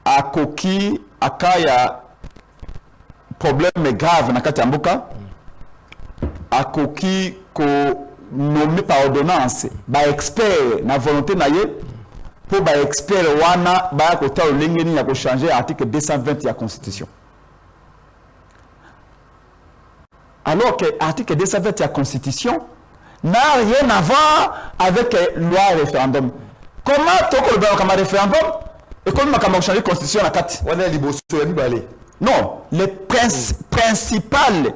a koki akaya problème grave nakati ya mboka. A koki ko nommé par ordonnance ba expert na volonté na ye pour ba expert wana ba ko ta olengeni ya ko changer article 220 de la constitution. Alors que l'article 220 de la constitution n'a rien à voir avec loi référendum. Comment toko le comme référendum et comment on changer constitution la carte? On est libre sur le balai. Non, les principales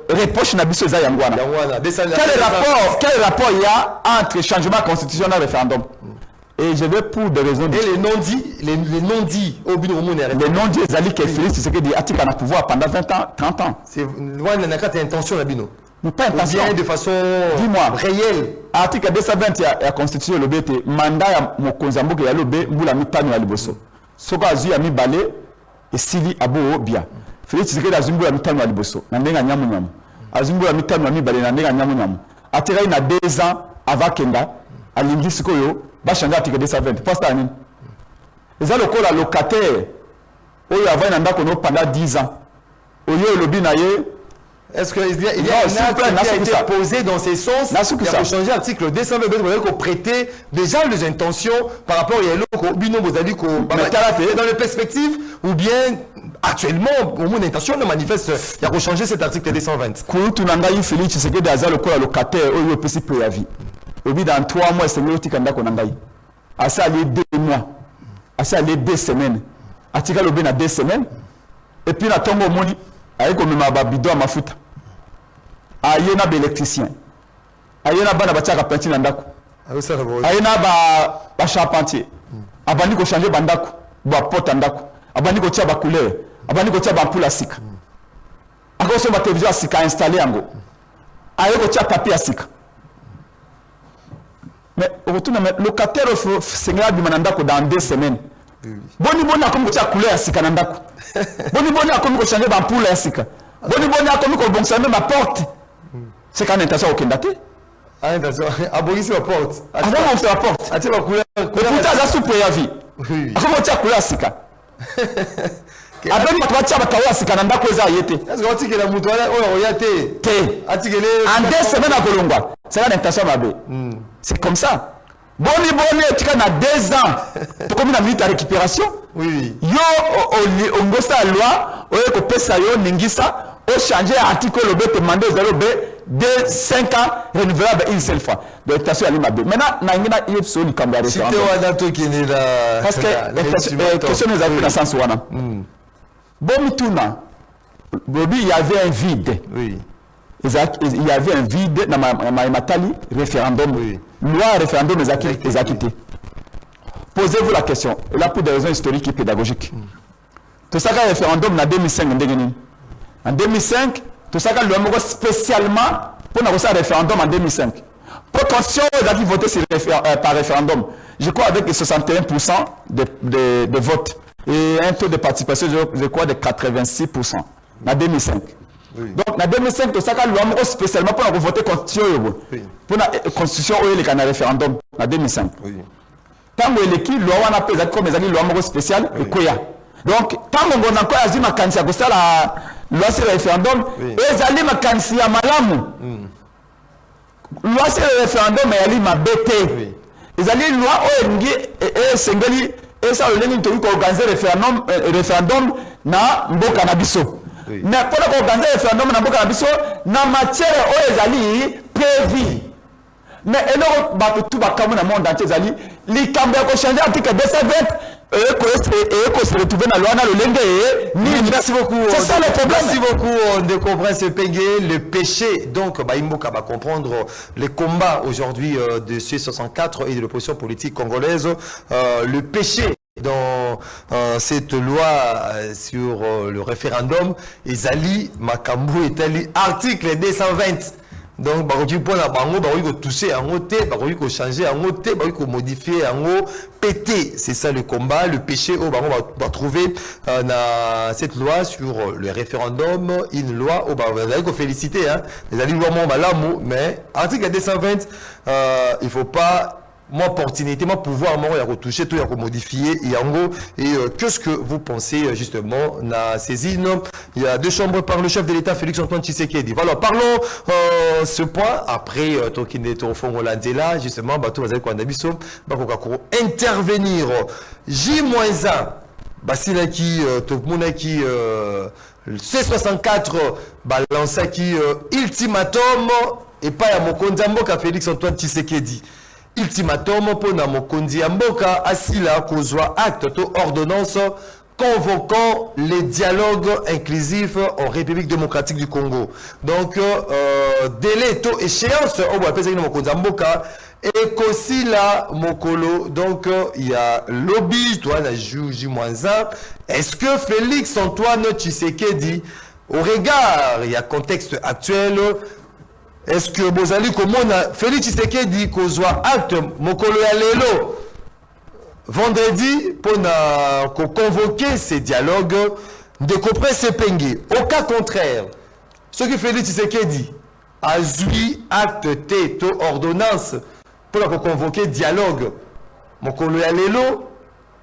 reproche na biso za yangwana. Quel rapport il y a entre changement constitutionnel et référendum? Et je vais pour des raisons. Et les non-dits au but de les non-dits zali que Félix Tshisekedi a tika na pouvoir pendant 20 ans, 30 ans. C'est voilà n'a pas intention la bino. Non pas intention. De façon réelle. Article 220 ya constitution le BT mandat ya mokonzi mboka ya lobe mbula mitano ya liboso. Soka azu ya mibale esili abo bia. Félix Tshisekedi azumbula mitano ya liboso na ndenga nyamu azumbula mitano ya mibale na ndenga nyamu atira na 2 ans avant kenda alingi sikoyo ba changer article 220 posta nini eza lokola locataire oyo avant na ndako no pendant 10 ans oyo lobi na ye. Est-ce qu'il y a un acte qui a été posé dans ces sens? Il y a changer l'article 220 pour prêter déjà les intentions par rapport à Bino Bozali dans les perspectives ou bien actuellement au moins l'intention de manifeste il y a changer cet article 220. Kurutu nangai Félix Tshisekedi aza lokola locataire oyo pesi préavis. Obi dans 3 mois c'est ngoti kanda ko nangai. Asa ali 2 mois. Asa ali 2 semaines. Atika lobi na 2 semaines. Et puis na tongo moni ayeko mema ba bidon mafuta. Ayena ba électricien. Ayena bana bachaka peinture na ndako. Ayena ba charpentier. Abandi ko changer bandako, ba porte ndako. Abandi ko tia ba couleur, abandi ko tia ba ampoule sika. Akoso ba télévision sika installé yango. Ayeko tia papier sika. Mais retourne mais locataire sengla bi manandako dans 2 semaines. Boni akomi tia couleur sika na ndako. Boni akomi ko changer ba ampoule sika. Boni akomi ko bongisa même ma porte. C'est quand intention okenda te. Ah intention abogisi la porte. Avant on se la porte. Ati ba couleur. Pourtant ça sous préavis. Oui. Akomi tia couleur sika. Abeni batwa tia bakawa sika na ndako eza yete. Est-ce que tu que la mutu ala oyo yate? Te. Ati que en 2 semaines à Kolongwa. C'est là l'intention mabe. C'est comme ça. Boni tika na 2 ans. To comme na minute à récupération. Oui. Yo on gosta loi oyo ko pesa yo ningisa au changer article le bet demandé aux alobé de 5 ans renouvelable une seule fois. Donc attention à l'imabé. Maintenant nangina yepso ni kamba référendum. C'était wadato qui est là. Parce que question nous a pris dans sens wana. Bon tuna. Bobi il y avait un vide. Oui. Il y avait un vide dans ma matali référendum. Oui. Loi référendum les a quitté. posez-vous la question, là pour des raisons historiques et pédagogiques. Tout ça, un référendum en 2005, en 2005, tout ça, le spécialement pour un référendum en 2005. Pour constitution, ils ont voté par référendum. Je crois avec 61% de votes et un taux de participation, je crois, de 86% en 2005. Oui. Donc, en 2005, tout ça, le spécialement pour voter constitution, pour la constitution, il y a un référendum en 2005. Oui. Tant que l'équipe, loi on appelle comme les loi spéciale, et quoi. Donc, tant qu'on a encore dit ma candidature pour ça, la loi sur le référendum, et allez ma candidature à Malamu. Loi sur le référendum, et allez ma BT. Ils allaient loi ONG et Sengeli, et ça, le ligne de organiser référendum na Mboka Nabiso. Mais pour organiser référendum na Mboka Nabiso, na matière où ils allaient prévu. Mais tout va comme dans le monde entier, les Cambodgiens ont changé l'article 220 et se retrouver dans la loi le Lengue. Merci beaucoup. C'est ça le problème. Merci beaucoup de comprendre ce pégué, le péché. Donc, Imboka va comprendre les combats aujourd'hui de C64 et de l'opposition politique congolaise. Le péché dans cette loi sur le référendum, Ezali Makambu Etali, article 220. Donc, il faut toucher en haut, il faut changer en haut, il faut modifier en haut, péter. C'est ça le combat, le péché. On va trouver dans cette loi sur le référendum, une loi, il faut féliciter, les alliés mais article 220, il ne faut pas. Mon opportunité, mon pouvoir, moi, il y a retouché, tout, il y a modifié, et en gros, qu'est-ce que vous pensez, justement, na saisine? Il y a deux chambres par le chef de l'État, Félix-Antoine Tshisekedi. Voilà, parlons ce point, après, qui est au fond hollandais là, justement, tout va être intervenir. J-1, Basilaki, Topmounaki, C64, Balansaki, ultimatum, et pas à Mokondambo, Félix-Antoine Tshisekedi. Ultimatum pour Namokondi Amboka Asila kozwa acte to ordonnance convoquant les dialogues inclusifs en République démocratique du Congo. Donc délai to échéance on va appeler Namokondi Amboka et Kosila Mokolo. Donc il y a lobby toi na J-1. Est-ce que Félix Antoine Tshisekedi au regard il y a contexte actuel. Est-ce que Bozali Komona, Félix Tshisekedi, kozwa acte, Mokolo ya lelo, vendredi, pour convoquer ces dialogues, de comprendre ces pengues. Au cas contraire, ce que Félix Tshisekedi a eu acte T, ordonnance, pour convoquer dialogue, Mokolo ya lelo,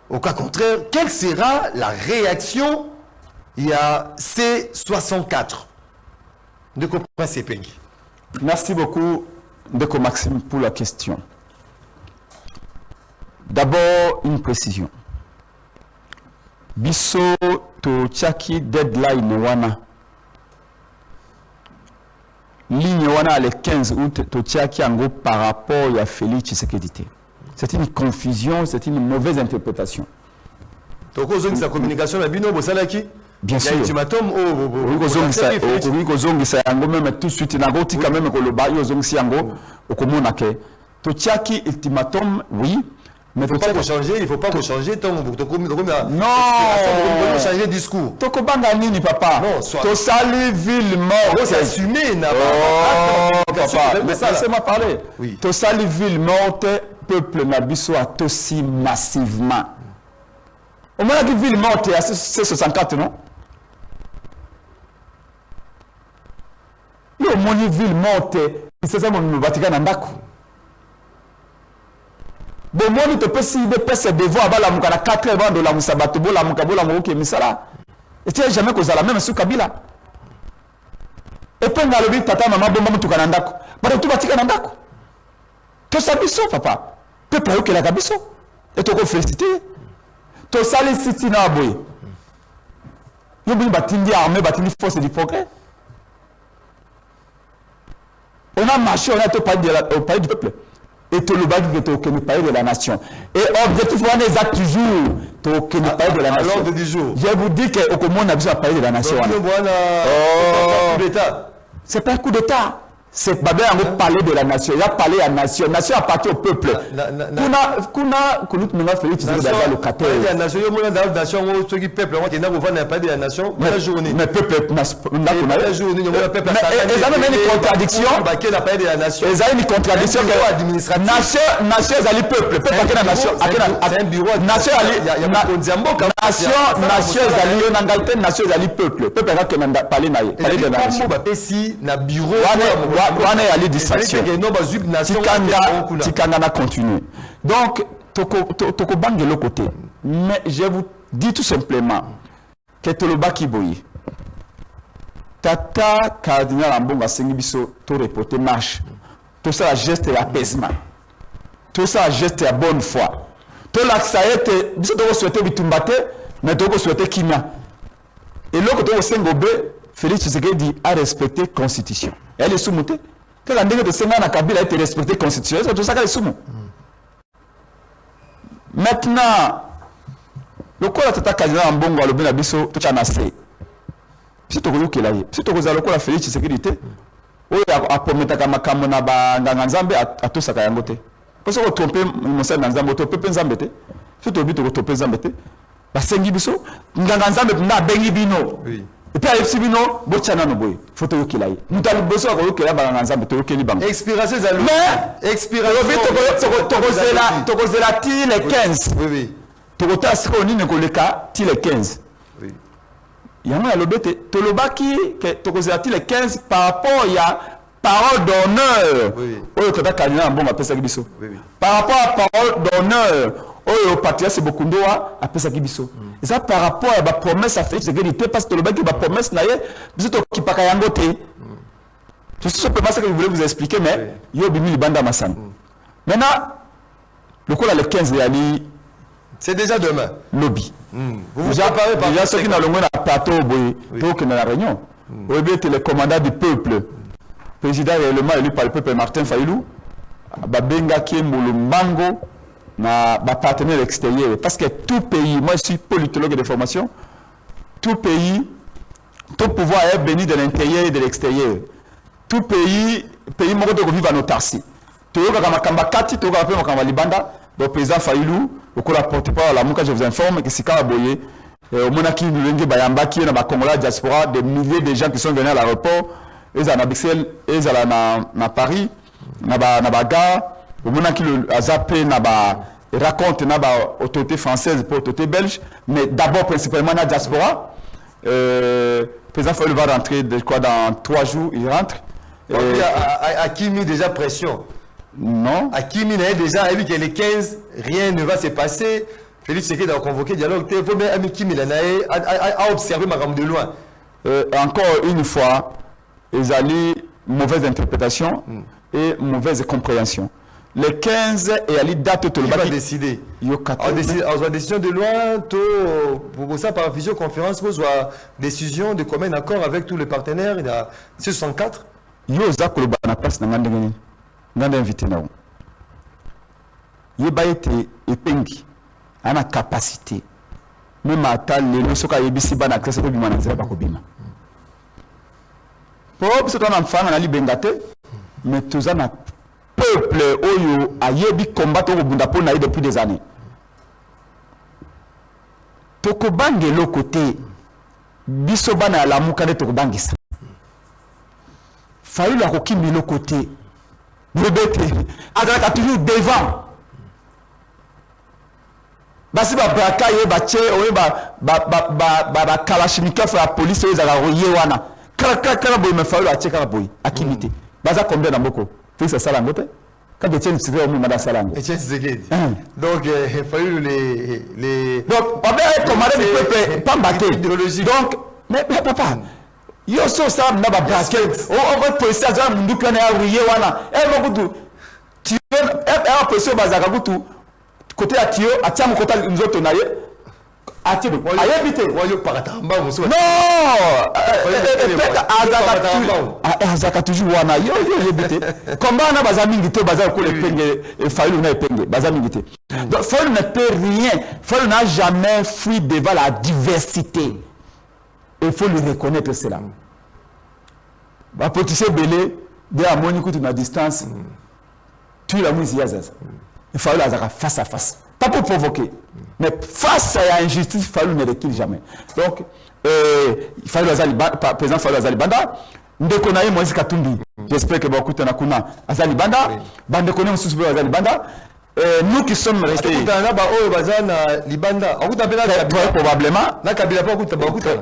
au cas contraire, quelle sera la réaction? Il y a C64 de comprendre ces pengues. Merci beaucoup, Ndeko Maxime, pour la question. D'abord, une précision. Biso to chaki deadline wana. Ligne wana le 15 août to chaki ango par rapport à Félix Tshisekedi. C'est une confusion, c'est une mauvaise interprétation. Donc, vous avez sa communication à Bino Bosalaki? Bien sûr. Ultimatum même tout de suite nagoti quand même que le bail aux yango au communake to tiaki ultimatum oui mais il faut pas changer ton non changer discours to ko banga nini papa to sali ville morte s'assumer na papa laissez-moi parler to sali ville morte peuple na biso a tosi massivement au moins la ville morte c'est 64 non. Yo moni ville morte, c'est ça mon Vatican ndako. Bon moni te pesi de pese devoir ba la muka na 4 ans de la musabato bo la muka bo la moke misala. Et tu jamais cause la même sous Kabila. Et puis na lobi tata mama bomba mutuka na ndako. Ba tout Vatican ndako. To sabiso papa. Peuple yo ke la kabiso. Et to ko féliciter. To sali city na boy. Yo bi batindi armée batindi force du progrès. On a marché, on a été au pays du peuple. Et tout le bac est au pays de la nation. Et objectif, on est exact toujours au pays de la nation. L'ordre du jour. Je vous dis qu'au Congo, on a besoin de pays de la nation. C'est pas un coup d'État. C'est pas un coup d'État. c'est Babé a parlé de la nation. Il a parlé à la nation. La nation appartient au peuple. Kuna Félix Tshisekedi locataire. La nation, la nation, ceux qui peuple, on a parlé de la nation. Mais journée. Mais peuple, la journée, peuple. Ils ont même une contradiction. Ils ont une contradiction. Nation, ils ont peuple. Peuple, c'est la nation. C'est un bureau. Nation, nation, ils ont peuple. Peuple, ils ont parlé de la nation. Na bureau. On est allé distraction. Tikanga continue. Donc, Toko Bang de l'autre côté. Mais je vous dis tout simplement que Toloba Kiboyi, Tata Cardinal Ambonga Sengibiso, to reporter marche. Tout ça, la geste et apaisement. Tout ça, la geste et bonne foi. Tout là, ça a été, vous souhaitez Bitumbate, mais vous souhaitez Kina. Et l'autre côté, au Sengobe, Félix Tshisekedi a respecté la Constitution. Elle est soumoutée. Quand la ndenge de Senghana Kabila a été respectée la Constitution, c'est tout ça qu'elle est soumoutée. Maintenant, le quoi la tata Kazina Mbongo a le bien abisso, tout en assez. Si tu veux qu'il aille, si tu veux aller Félix Tshisekedi, ou à promettre à Makamona Nganzambe à tout ça Kayangote. Parce que tromper mon sel dans Nzambe, tu peux Nzambete. Si tu veux tromper Nzambete, la Sengi biso, Nganzambe na bengi bino. Et puis avec Sibino, Bochana no boy, photo qu'il aille. Nous t'allons bosser avec qu'il a Nzambe, tu veux bang. Expiration zalo. Mais expiration. Tokozela ti les 15. Oui. Tokota siko ni ne koleka ti les 15. Oui. Yango ya lobete tolobaki que tokozela ti les 15 par rapport ya parole d'honneur. Oui. Oyo tata kanina mbongo apesa kibiso. Oui. Par rapport à parole d'honneur. Oyo patriarche Bokundoa apesa kibiso. Et ça par rapport à la promesse à Félix Tshisekedi parce que tolobaki ba promesse na ye biso to kipaka yango te. C'est simplement ça que je voulais vous expliquer mais yo bimi libanda masana. Maintenant le coup là le 15 yali c'est déjà demain. Lobby. Vous préparez par déjà ceux qui n'ont le moins à plateau boy donc dans la réunion. Au lieu le commandant du peuple président réellement élu par le peuple Martin Fayulu babenga ki Mulumbango na partenaire extérieur parce que tout pays, moi je suis politologue de formation, tout pays, tout pouvoir est béni de l'intérieur et de l'extérieur. Tout pays moi de vivre en autarcie. Tout le monde a kati, tout le monde a libanda. Donc président Fayulu, le porte-parole la mouka je vous informe que c'est Karaboye, au Monaki Nulenge Bayamba qui est dans la Congolais diaspora, des milliers de gens qui sont venus à l'aéroport, ils sont à Bruxelles, ils sont à Paris, na gare. Au moment qu'il a zappé, il raconte l'autorité française pour l'autorité belge, mais d'abord principalement la diaspora. Le président Fayulu va rentrer dans 3 jours, il rentre. À qui mis déjà pression? Non. À qui mis déjà, vu que les 15, rien ne va se passer. Félix Tshisekedi a convoqué dialogue. Il faut bien Kimi a observé ma de loin. Encore une fois, ils allaient mauvaise interprétation et mauvaise compréhension. Les 15 et à la date de qui va décider. On va décision de loin, pour ça par visioconférence, vous avez décision de commun accord avec tous les partenaires. Il y a 64. Yo zakolo bana passe na ngandengeni. Nganda invité na. Yo ba été epengi ana capacité. Même ata lelo soka yebisi bana classe ko bima na zela ba ko bima. Pour ce qu'on a fait na libengate, mais tout ça na peuple oyo ayebi combattre au bunda pona depuis des années. Toko bange lo côté biso bana la muka de toko bangisa. Fayulu la kokimi le côté. Rebete azaka toujours devant. Basi ba braka ye ba che oye ba kalashnikov la police oyo zaka roye wana. Kala boy me Fayulu a che kala boy akimité. Baza combien na mboko? Félix ça la ngote. Quand Etienne Tshisekedi au mada salango. Etienne Tshisekedi. Donc Fayulu les donc on va commander du peuple pas battre. Donc mais papa yo so ça na ba braquet on va police za mundu kana ya riye wana e mokutu tu e police bazaka kutu côté à tio atia mo kota nzoto na ye atia do ayebite oyo paratamba muso non azaka toujours wana yo yebite combat na bazamingi te bazaka ko le penge Fayulu na penge bazamingi te donc Fayulu ne peut rien. Fayulu n'a jamais fui devant la diversité. Il faut le reconnaître cela. La politicien belé dès à mon écoute, à distance, tu la musique, il fallait la face à face. Pas pour provoquer, mais face à l'injustice, il fallait ne recule jamais. Donc, il fallait par exemple, il fallait Azali Banda. Ndekonaye Moïse Katumbi. J'espère que beaucoup de Nakuna Azali Banda. Bande connaît aussi Azali Banda. Nous qui sommes restés. Très probablement.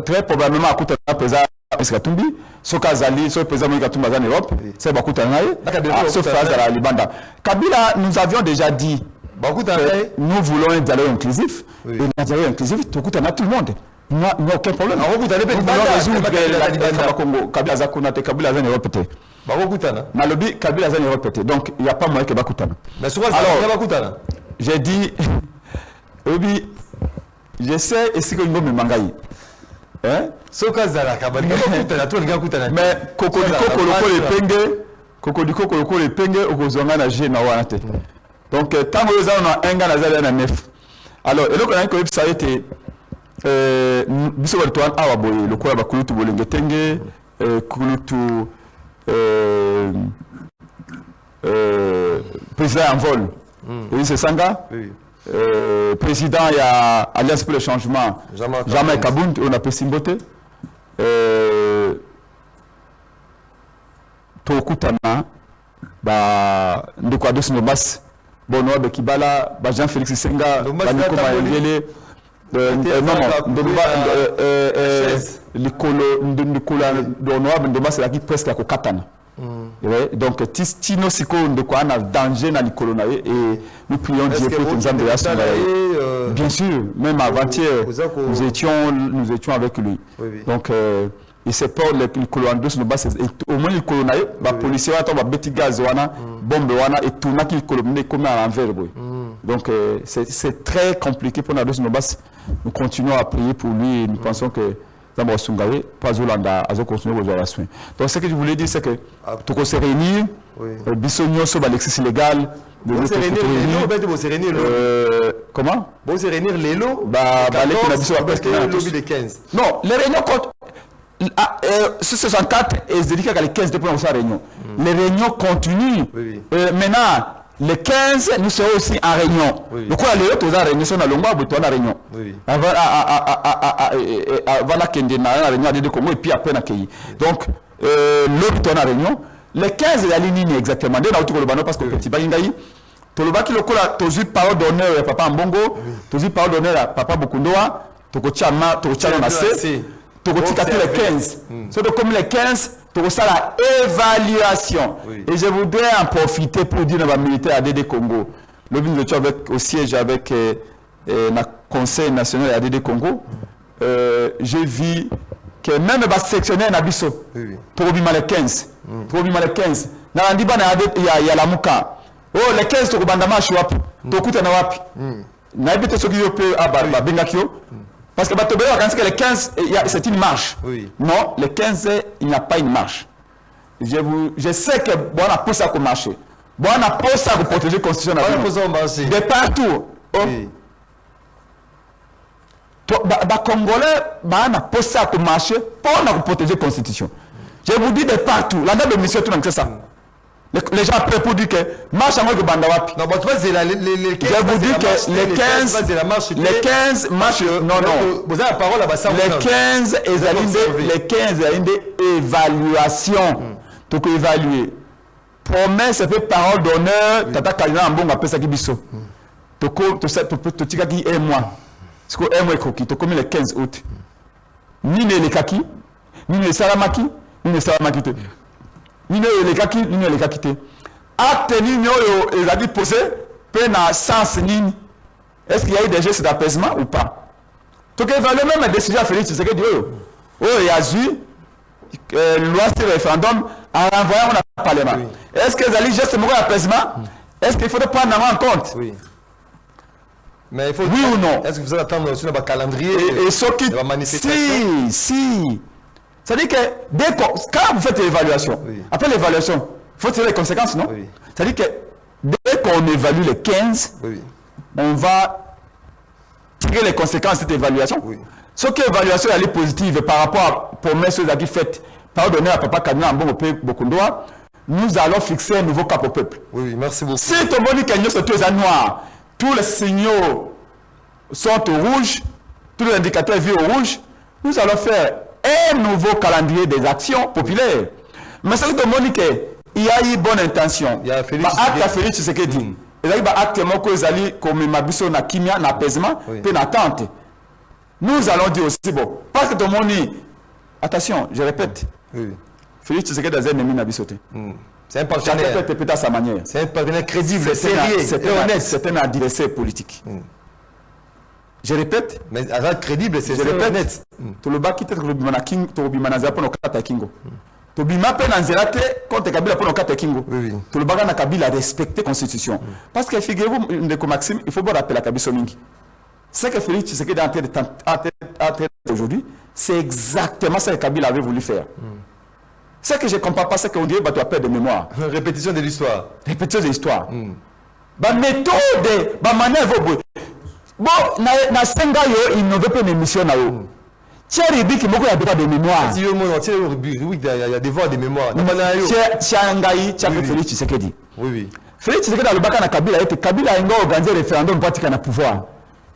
Très probablement à côté de président Moïse Katumbi. Soka Azali, ce président Moïse Katumbi en Europe. C'est beaucoup de sauf Azali Banda. Kabila, nous avions déjà dit. Nous voulons un dialogue inclusif. Et un dialogue inclusif, tout le monde. Il n'y a aucun problème. Nous voulons résoudre la Congo. Kabila Zakuna, Kabila Zan Europe. Malobi, Kabila Zan Europe. Donc, il n'y a pas moyen que Bakutana. Alors, j'ai dit, Obi, j'essaie et c'est que nous me mangaï. Mais Kokodiko Koloko le Penge, Okozonga na G na Wanate. Donc, tant que nous avons un gars nazali na nef. Alors, et donc, on a ça a été biso balitoan awa boye lokola bakulutu bolenge tenge kulutu président en vol Elise Sanga, président il y a Alliance pour le changement Jean-Marc Kabound, on appelle Simbote tokutana ba ndeko ados no bas bono be kibala ba Jean-Félix Senga ba Nico Mayengele c'est là presque à Kokatana. Donc, Tino Siko de quoi on a danger dans Nicolo et nous prions Dieu pour que nous ayons bien sûr, même avant-hier, nous étions avec lui. Donc, il se porte les colonaires au moins les colonaires, les policiers ont des gaz, bombe et tout n'a qu'ils colonisent comme à l'envers. Donc, c'est très compliqué pour nous. Nous continuons à prier pour lui et nous pensons que Zambwa Sungawe, pas Zolanda, à continuer aux relations. Donc, ce que je voulais dire, c'est que tout qu'on se réunit, Bissonio sur l'exercice légal, de nous comment? Bon, se réunir les lots. Non, les réunions comptent. Ce 64 et dédié à les 15 depuis la réunion. Les réunions continuent. Maintenant, les 15, nous serons aussi en réunion. Donc, les autres réunions sont à Longwa, mais la réunion. Avant la réunion de Congo et puis après la Kéi. Donc, l'autre est en réunion. Les 15 est aligné exactement. Dès là, parce que petit Balingaï, tu le bas qui le cola, tu as parole d'honneur à Papa Mbongo, tu as parole d'honneur à Papa Bukundoa, tu as Nassé. Tu as les 15. C'est comme les 15, tu as la évaluation. Et je voudrais en profiter pour dire à la militaire à DD Congo. Le but de avec au siège avec le Conseil national à DD Congo. J'ai vu que même les sectionnaires n'abisso. Pour les 15. Pour les 15. Dans l'Andiban, il y a la Mouka. Oh, les 15, tu as bandama chouap. Tu as coûté na wapi. N'habite ce qui peut à Bengakio. Parce que les 15, c'est une marche. Non, les 15, il n'y a pas une marche. Je sais que bon, on a poussé à marcher. Bon, on a poussé à protéger la Constitution. De partout. Les Congolais, on a poussé à marcher pour protéger la Constitution. Je vous dis de partout. La date de mission, tout le monde sait ça. Les gens prêts pour dire que marche en mode de Bandawapi. Non, je vous dis que les 15 marches. Non, non. Vous avez la parole là-bas. Les 15 évaluations. Tu peux évaluer. Promesse, c'est fait parole d'honneur. Tata Kalina Ambong appelle ça qui biso. Tu peux dire qui est moi. C'est quoi est moi qui tu commis le 15 août. Ni les kaki, ni les salamaki, ni les salamaki. Ni les kaki, ni les kakité. Acte ni les habits posés, peine à sens ni. Est-ce qu'il y a eu des gestes d'apaisement ou pas? Tu peux évaluer même la décision à Félix Tshisekedi. Oh, il y a eu loi sur le référendum en renvoyant au Parlement. Est-ce que les gestes d'apaisement? Est-ce qu'il faut prendre en compte? Oui. Mais il faut oui ou non? Est-ce que vous allez attendre sur le calendrier et ce qui de la manifestation? Si. C'est-à-dire que quand vous faites l'évaluation, après l'évaluation, il faut tirer les conséquences, non? C'est-à-dire que dès qu'on évalue les 15, on va tirer les conséquences de cette évaluation. Ce qui est l'évaluation est positive par rapport à promesses qui faites par donner à Papa Kabila Mbongo Bokundoa, nous allons fixer un nouveau cap au peuple. Oui, merci beaucoup. Si ton moni Kenyo se trouve à noir, tous les signaux sont au rouge, tous les indicateurs vivent au rouge, nous allons faire un nouveau calendrier des actions populaires. Mais c'est que ton moni il y a eu bonne intention. Il y a Félix Tshisekedi. Il y a eu acte moko ezali comme mabiso na kimia na apaisement pe na attente. Nous allons dire aussi bon parce que ton moni attention, je répète. Oui. Félix Tshisekedi est un ennemi na bisoté. C'est un partenaire. Peut-être à sa manière. C'est un partenaire crédible, sérieux et honnête. C'est un adversaire politique. Je répète. Mais crédible, c'est honnête. Tout le bas qui te trouve bimana king, to bimana za pono kata kingo. To bima pe na nzela te contre Kabila pono kata kingo. Tout le bas na Kabila respecter constitution. Parce que figurez-vous Ndeko Maxime, il faut bien rappeler la Kabiso mingi. Ce que Félix Tshisekedi est en train de aujourd'hui, c'est exactement ce que Kabila avait voulu faire. Ce que je ne comprends pas, c'est qu'on dirait que tu as peur de mémoire. Répétition de l'histoire. Répétition de l'histoire. La méthode, la manœuvre. Bon, na senga yo, il ne veut pas une émission. Thierry Biki, beaucoup de droits de mémoire. Il y a des voix de mémoire. Thierry Félix Tshisekedi. Oui. Félix Tshisekedi a le bac à Kabila. Kabila a organisé un référendum pour qu'il y ait un pouvoir.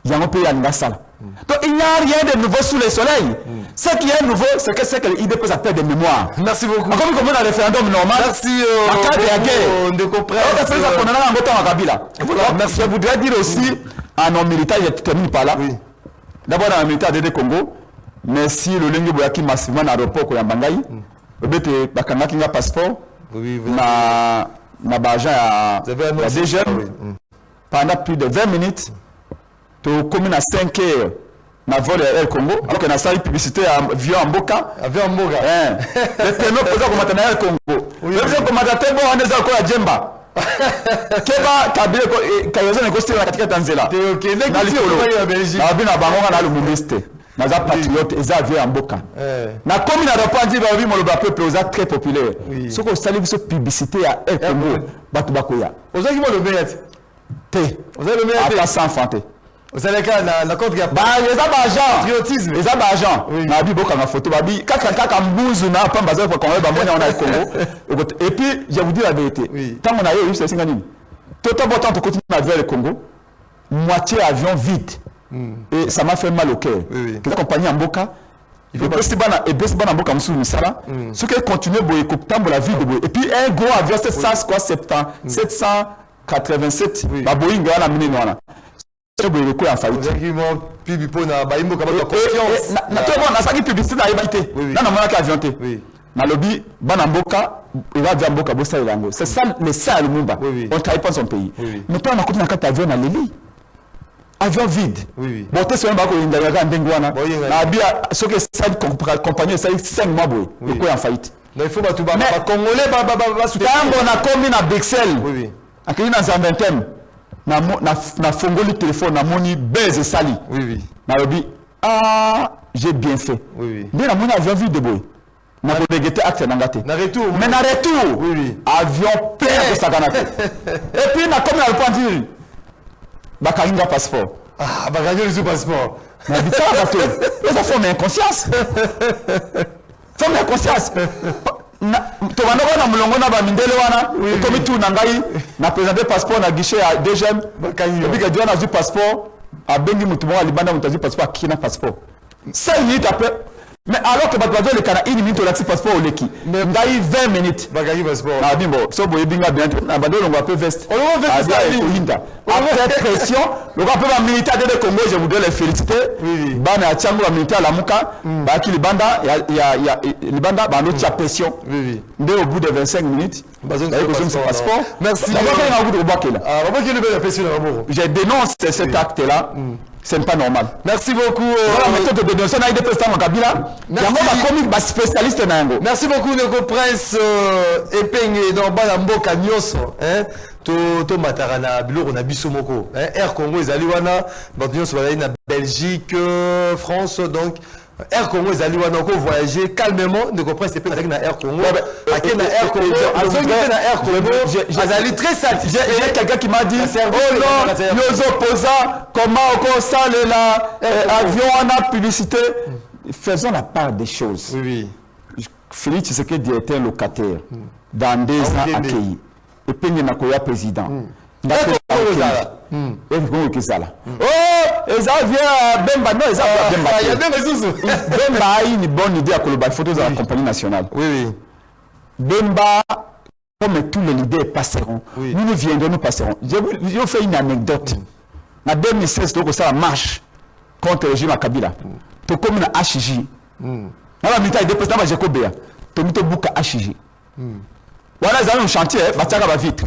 Il y a un pays à Ngassala. Donc il n'y a rien de nouveau sous le soleil. Ce qui est nouveau, c'est que l'IDP a peur de mémoire. Merci beaucoup. Comme on a un référendum normal. Merci. Merci. Je voudrais dire aussi à nos militaires, je termine par là. D'abord, à nos militaires de Congo, merci le Lengi Boyaki massivement à l'aéroport de Bangaï. Vous avez un passeport. Na Bajan à DGM pendant plus de 20 minutes. Tu communes à 5 heures na vol Air Congo alors que na salle publicité avion en Mboka le ténor présent comme na Air Congo le présent comme matateur bon on est encore à Djemba keba kabile ko kayozo ne kosti na katika Tanzania OK na likolo ya Belgique na bina bango na lumumiste na za patriote eza avion en Mboka na commune à reprendre ba bimo le peuple oza très populaire ce que salle biso publicité à Air Congo batu bakoya oza ki mo le meilleur te oza le meilleur à sans fanté. Vous savez que la compte qui a les agents patriotisme les agents na bibo kama photo babi kaka mbuzu na pamba za kwa kwa bamona on a Congo et puis je vous dis la vérité tant on a eu c'est nini tout en temps to continuer à vers le Congo moitié avion vide et ça m'a fait mal au cœur que la compagnie en Mboka il faut aussi bana et bes bana Mboka musu misala ce qui continue boye ko tambo la ville de boye et puis un gros avion 787 la Boeing wana minene wana c'est bon, en faillite. C'est ça le sale Mumba. On ne travaille pas son pays. Mais toi, on a continué à faire avion à Lili. Avion vide. Bon, tu sais, on va aller à Ndengwana. Ce que ça compagnie, ça 5 mois, il est en faillite. Il faut que tu vas Congolais, on a commis à Bruxelles. À Kenya, dans un vingtaine. Na fongoli téléphone na moni beze sali na lobi j'ai bien fait bien na moni avion vide de boy na ko dégueté acte na ngate na retour avion plein de saganate et puis na comme na le point dire bakalinga passeport bakalinga le passeport na bita bato les enfants mais inconscience to banoko na mulongo na bamindele wana komi tu na ngai na présenter passeport na guichet à DGM et puis que du passeport a bengi mutu mo alibanda mutu du passeport qui na passeport 5 minutes après mais alors que batwazo le kana 1 minute la passeport au leki ngai 20 minutes bagagi passeport na bimbo so boye binga bien na bandolo ngo peu veste après pression le gars peut militaire de Congo je voudrais les féliciter bana chango la militaire la muka ba ki libanda ya libanda ba no tia pression dès au bout de 25 minutes son passeport merci je dénonce cet acte là. Ce n'est pas normal. Merci beaucoup. Merci beaucoup, Ndeko Prince Epenge dans Balamboka Nyoso. To matarana biloko na biso moko. Air Congo ezali wana, bato nyonso bazali na Belgique, France donc Air Congo ezali wana ko voyager calmement, Ndeko Prince Epenge na Air Congo. Aké na Air Congo, na Air Congo, azali très satisfait. Il y a quelqu'un qui m'a dit "Oh non, nos opposants comment on sale l'avion en a publicité." Faisons la part des choses. Oui. Félix Tshisekedi était un locataire dans 2 ans accueilli. Et puis il y a un président. Oh, Eza vient Bemba, non, Eza Bemba. Il y a bien des sous. Bemba a une bonne idée à Koloba, photos de la compagnie nationale. Oui, oui. Bemba, comme tous les leaders passeront, nous viendrons, nous passerons. Je vous fais une anecdote. En 2016, donc ça marche contre le régime à Kabila. To comme na HJ. Na la militaire dépasse na Jacobea. To mito buka HJ. Voilà, ils ont un chantier, Batiaka va vite.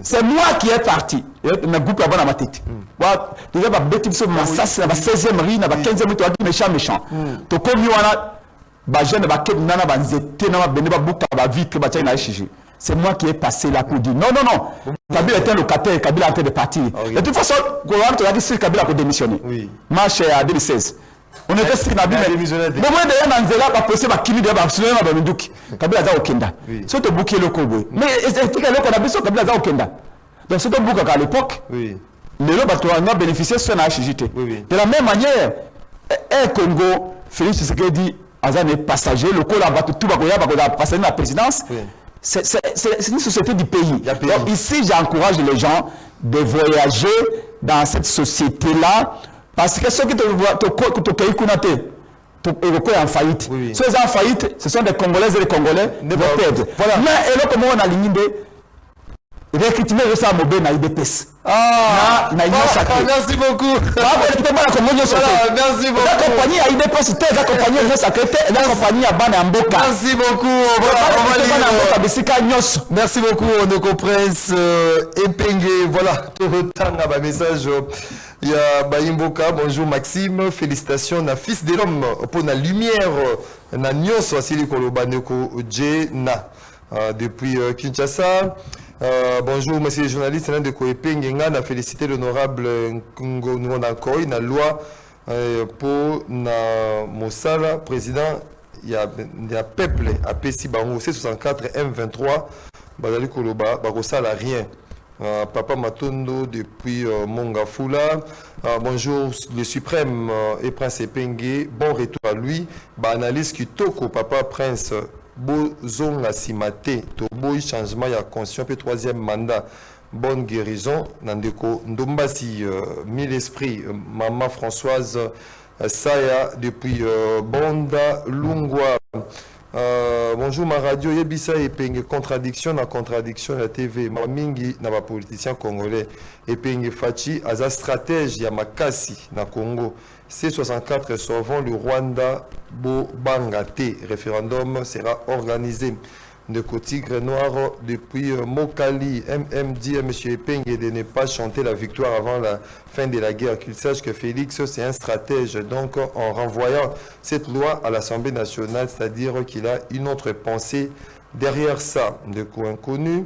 C'est moi qui est parti. Le groupe là-bas dans ma tête. Voilà, déjà ba bêtise sur ma ça c'est la 16e rue, na ba 15e rue, tu as méchant. To comme wana ba jeune ba ke nana ba nzete na ba bene ba buka ba vite Batiaka na HJ. C'est moi qui ai passé là pour dire non, non, non. Kabila était locataire, Kabila est en train de partir. De toute façon, tu as dit que Kabila a démissionné. Oui. Marche à 2016. On était sur Kabila. Mais moi, d'ailleurs, dans Nzela, on a posé ma kili de Barcelone à Bamidouki. Kabila a Okenda. C'est au bouquet le Congo. Mais c'est que qu'on a besoin de Kabila a Okenda. Donc c'est un bouquet à l'époque. Oui. Les lots, on a bénéficié de la HJT. De la même manière, un Congo, Félix Tshisekedi, Azan est passager, le Kola a tout va passer dans la présidence. C'est une société du pays. Donc ici, j'encourage les gens de voyager dans cette société-là parce que ceux qui te en faillite. Ceux qui sont en faillite, ce sont des Congolaises et des Congolais de perdre. Voilà. Mais comment on a l'igné recrutement de ça à Mobé na IDPS. Merci beaucoup. Merci beaucoup. La compagnie à IDPS, la compagnie à secrétaire, la compagnie à Banamboka. Merci beaucoup. Merci beaucoup, Onoko Prince Epenge. Voilà, tout retard à ma message. Il y a Baimboka. Bonjour Maxime. Félicitations na fils de l'homme pour la lumière. Na nyos wasili kolobaneko Jena depuis Kinshasa. Bonjour, monsieur le journaliste, de Koepengenga, a félicité l'honorable Nkungo Nkoy, na loi pour na Mosala, président, il y a peuple à Pessi Bango, C64 M23, Badali Koloba, Bagosala rien. Papa Matondo depuis Mongafula. Bonjour, le suprême et Prince Epenge, bon retour à lui. Analyse Kitoko, Papa Prince. Bozonga Simate, Tobo changement ya conscience puis 3e mandat, bonne guérison. Nandeko Ndombasi, mille esprits, Maman Françoise Saya depuis Bonda Lungwa. Bonjour ma radio Yebisa Epenge, contradiction na contradiction la TV Mamingi na ba politicien congolais Epenge Fachi aza stratège ya makasi na Congo. C64 sauvant le Rwanda Bobangate. Référendum sera organisé. De Tigre Noir depuis Mokali. MMD à M. Epenge de ne pas chanter la victoire avant la fin de la guerre. Qu'il sache que Félix c'est un stratège. Donc en renvoyant cette loi à l'Assemblée nationale, c'est-à-dire qu'il a une autre pensée derrière ça. De coup inconnu.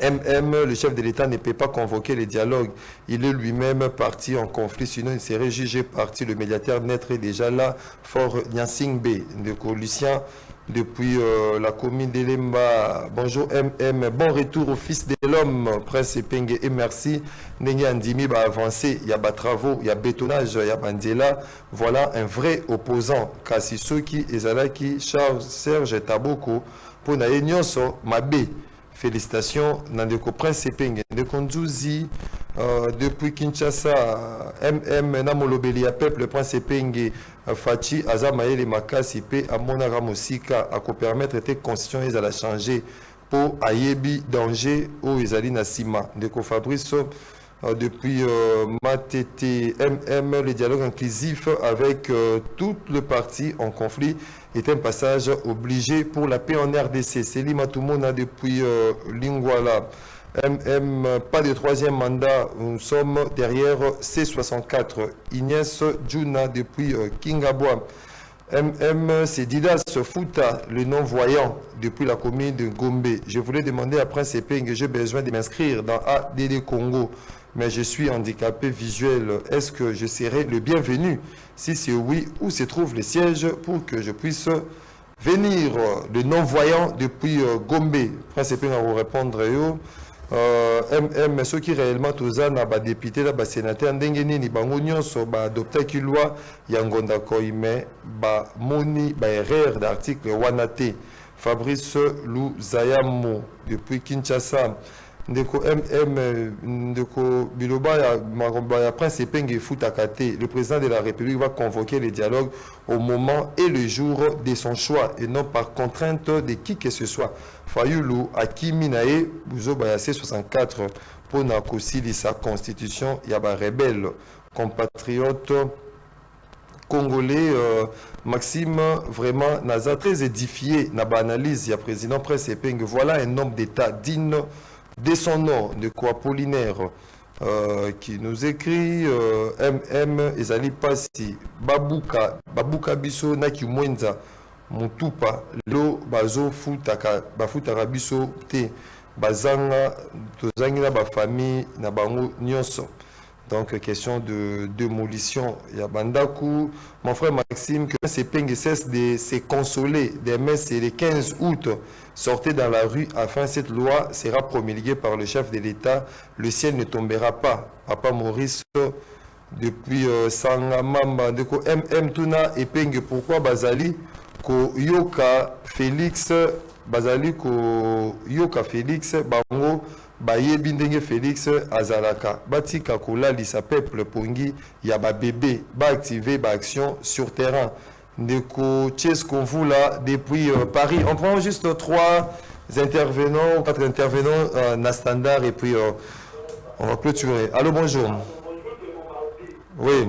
Le chef de l'État ne peut pas convoquer les dialogues. Il est lui-même parti en conflit, sinon il serait jugé parti. Le médiateur naîtrait déjà là, Fort Nyansingbe, de Lucien, depuis la commune d'Elemba. Bonjour bon retour au fils de l'homme, Prince Epenge, et merci. Nengi Andimi va avancer, il y a des travaux, il y a bétonnage, il y a Mandela. Voilà un vrai opposant. Kassisoki, Ezalaki, Charles Serge Taboko, pour Nayenyoso, Mabé. Félicitations, Nandeko Prince Epenge, de Kondouzi, depuis Kinshasa, Namolobeli, Peuple, Prince Epenge, Fachi, Azamaele Makasi, P, Amona Ramosika, à co permettre que la constitution a changé pour Ayebi, Danger, ou Ezali Nassima, de Fabrice, depuis Matete, le dialogue inclusif avec tout le parti en conflit est un passage obligé pour la paix en RDC. Céline Matoumona depuis Lingwala. Pas de 3e mandat, nous sommes derrière C64. Inès Djuna depuis Kingabwa. C'est Didas Fouta, le non-voyant, depuis la commune de Gombe. Je voulais demander à Prince Epenge que j'ai besoin de m'inscrire dans ADD Congo, mais je suis handicapé visuel. Est-ce que je serai le bienvenu? Si c'est oui, où se trouve le siège pour que je puisse venir? Le non-voyant depuis Gombe. Prince Epenge va vous répondre. Ceux qui réellement tous na ba député la ba sénateur ndenge nini bango nyonso ba adopter ki loi ya ngonda koime ba moni ba erreur d'article wanate Fabrice Louzayamo depuis Kinshasa. Ndeko MM Ndeko Biloba ya Prince Epenge Foutakate. Le président de la République va convoquer les dialogues au moment et le jour de son choix et non par contrainte de qui que ce soit. Fayulu Akiminae Bouzo Bayase 64 pour Nakosili sa constitution Yaba rebelle compatriote congolais Maxime vraiment Naza très édifié na analyse ya président Prince Epenge. Voilà un homme d'État digne de son nom, de quoi Apollinaire, qui nous écrit MM Ezali Pasi, Babuka Biso, Naki Mwenza, Mutupa, Lo Bazo Futaka, Bafutaka Biso, Te, Bazanga, Tozangina, Bafami, Nabango Nyonso. Donc, question de démolition. Il y a Bandaku, mon frère Maxime, que ces Penge cesse de se consoler. Demain, c'est le 15 août. Sortez dans la rue afin cette loi sera promulguée par le chef de l'État. Le ciel ne tombera pas. Papa Maurice, depuis Sangamamba, de MM Tuna et Penge, pourquoi Bazali, ko Yoka Félix, Bazali, ko Yoka Félix, Bango, Baye Bindenge Félix Azalaka Batika Kola Lisa Peuple Pongi Yaba bébé ba activer ba action sur terrain Ndeko Tchesko Vula depuis Paris. On prend juste 3 intervenants ou 4 intervenants na standard et puis on va clôturer. Allô, bonjour. Oui.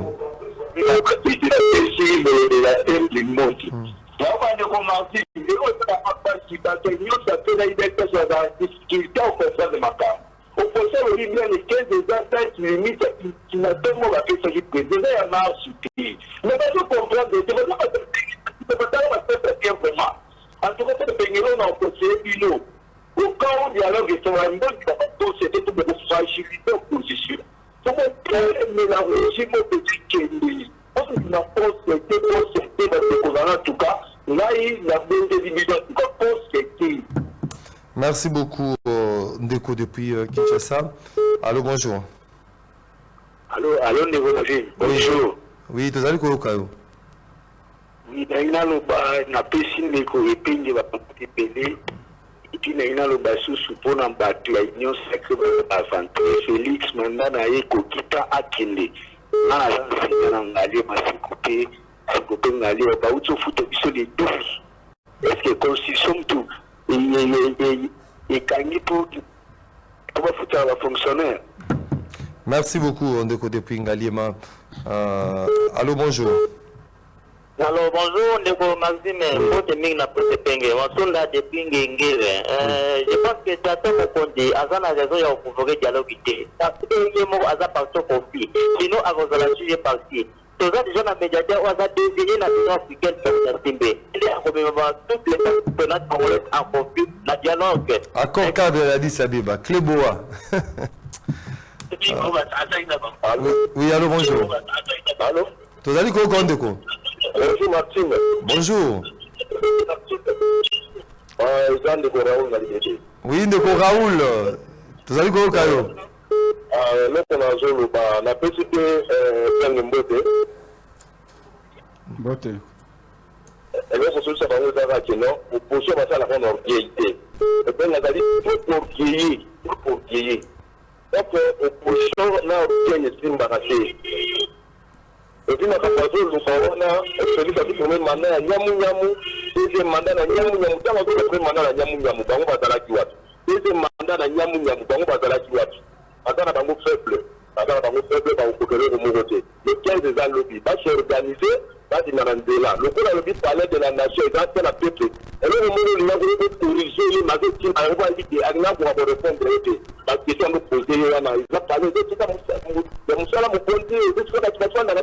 Merci beaucoup, Ndeko, depuis Kinshasa. Allô, bonjour. Allô, Ndeko, bonjour. Oui, tu as dit quoi? Oui, na pesi Ndeko Epenge bapelé et puis na lo basusu pona mbatu ya union sacrée aventure Félix Mandana ekokita akende na na ngali masikope sikope ngali ba utso futo biso les 12. Est-ce que constitution tout et kangi pour foutre la fonctionnaire. Merci beaucoup, Ndeko depuis Ngaliema. Allô, bonjour. Alors bonjour, Ndeko Maxime, Mbote Ming na Prince Epenge, Wasunda de Pingue Ngere. Je pense que Tata Mokondi, Azana raison ya convoquer dialogue ité. Parce que il mo aza parti conflit. Sinon avant la sujet parti. Tous déjà na médiateur ou aza désigné na l'Union africaine pour Timbe. Il est en commémoration toutes les personnes congolaises en conflit na dialogue. Accord cadre de Addis Abeba, Cléboa. Oui, allô, bonjour. Allô? Tu as dit quoi, Ndeko? Bonjour Maxime. Bonjour. Jean Ndeko Raoul. Oui, Ndeko Raoul. Tu as dit quoi, Kayo? Na PCP Mbote. Mbote. Et là, pour ça, on va dire non, opposition va faire la grande orgueillité. Et bien, on a dit pour orgueiller. Donc, opposition n'a orgueil et s'imbarrasser. Et puis, on a celui qui a dit que le mandat à Nyamu, deuxième mandat à Nyamu, quand on dit le premier mandat à Nyamu, on va à la Kiwat. Deuxième mandat à Nyamu, on va à la Kiwat. Attends, on va faible. Attends, on va faible, on va couper le mouvement. Le 15 des ans, le va s'organiser, va s'y là. Le coup, le palais de la nation, il va faire la pète. Et le moment où il va corriger les magazines, on va dire qu'il y a un pour répondre à la question de poser, il va parler de tout ça. Je me suis là, mon point de vue, je suis là, je suis là,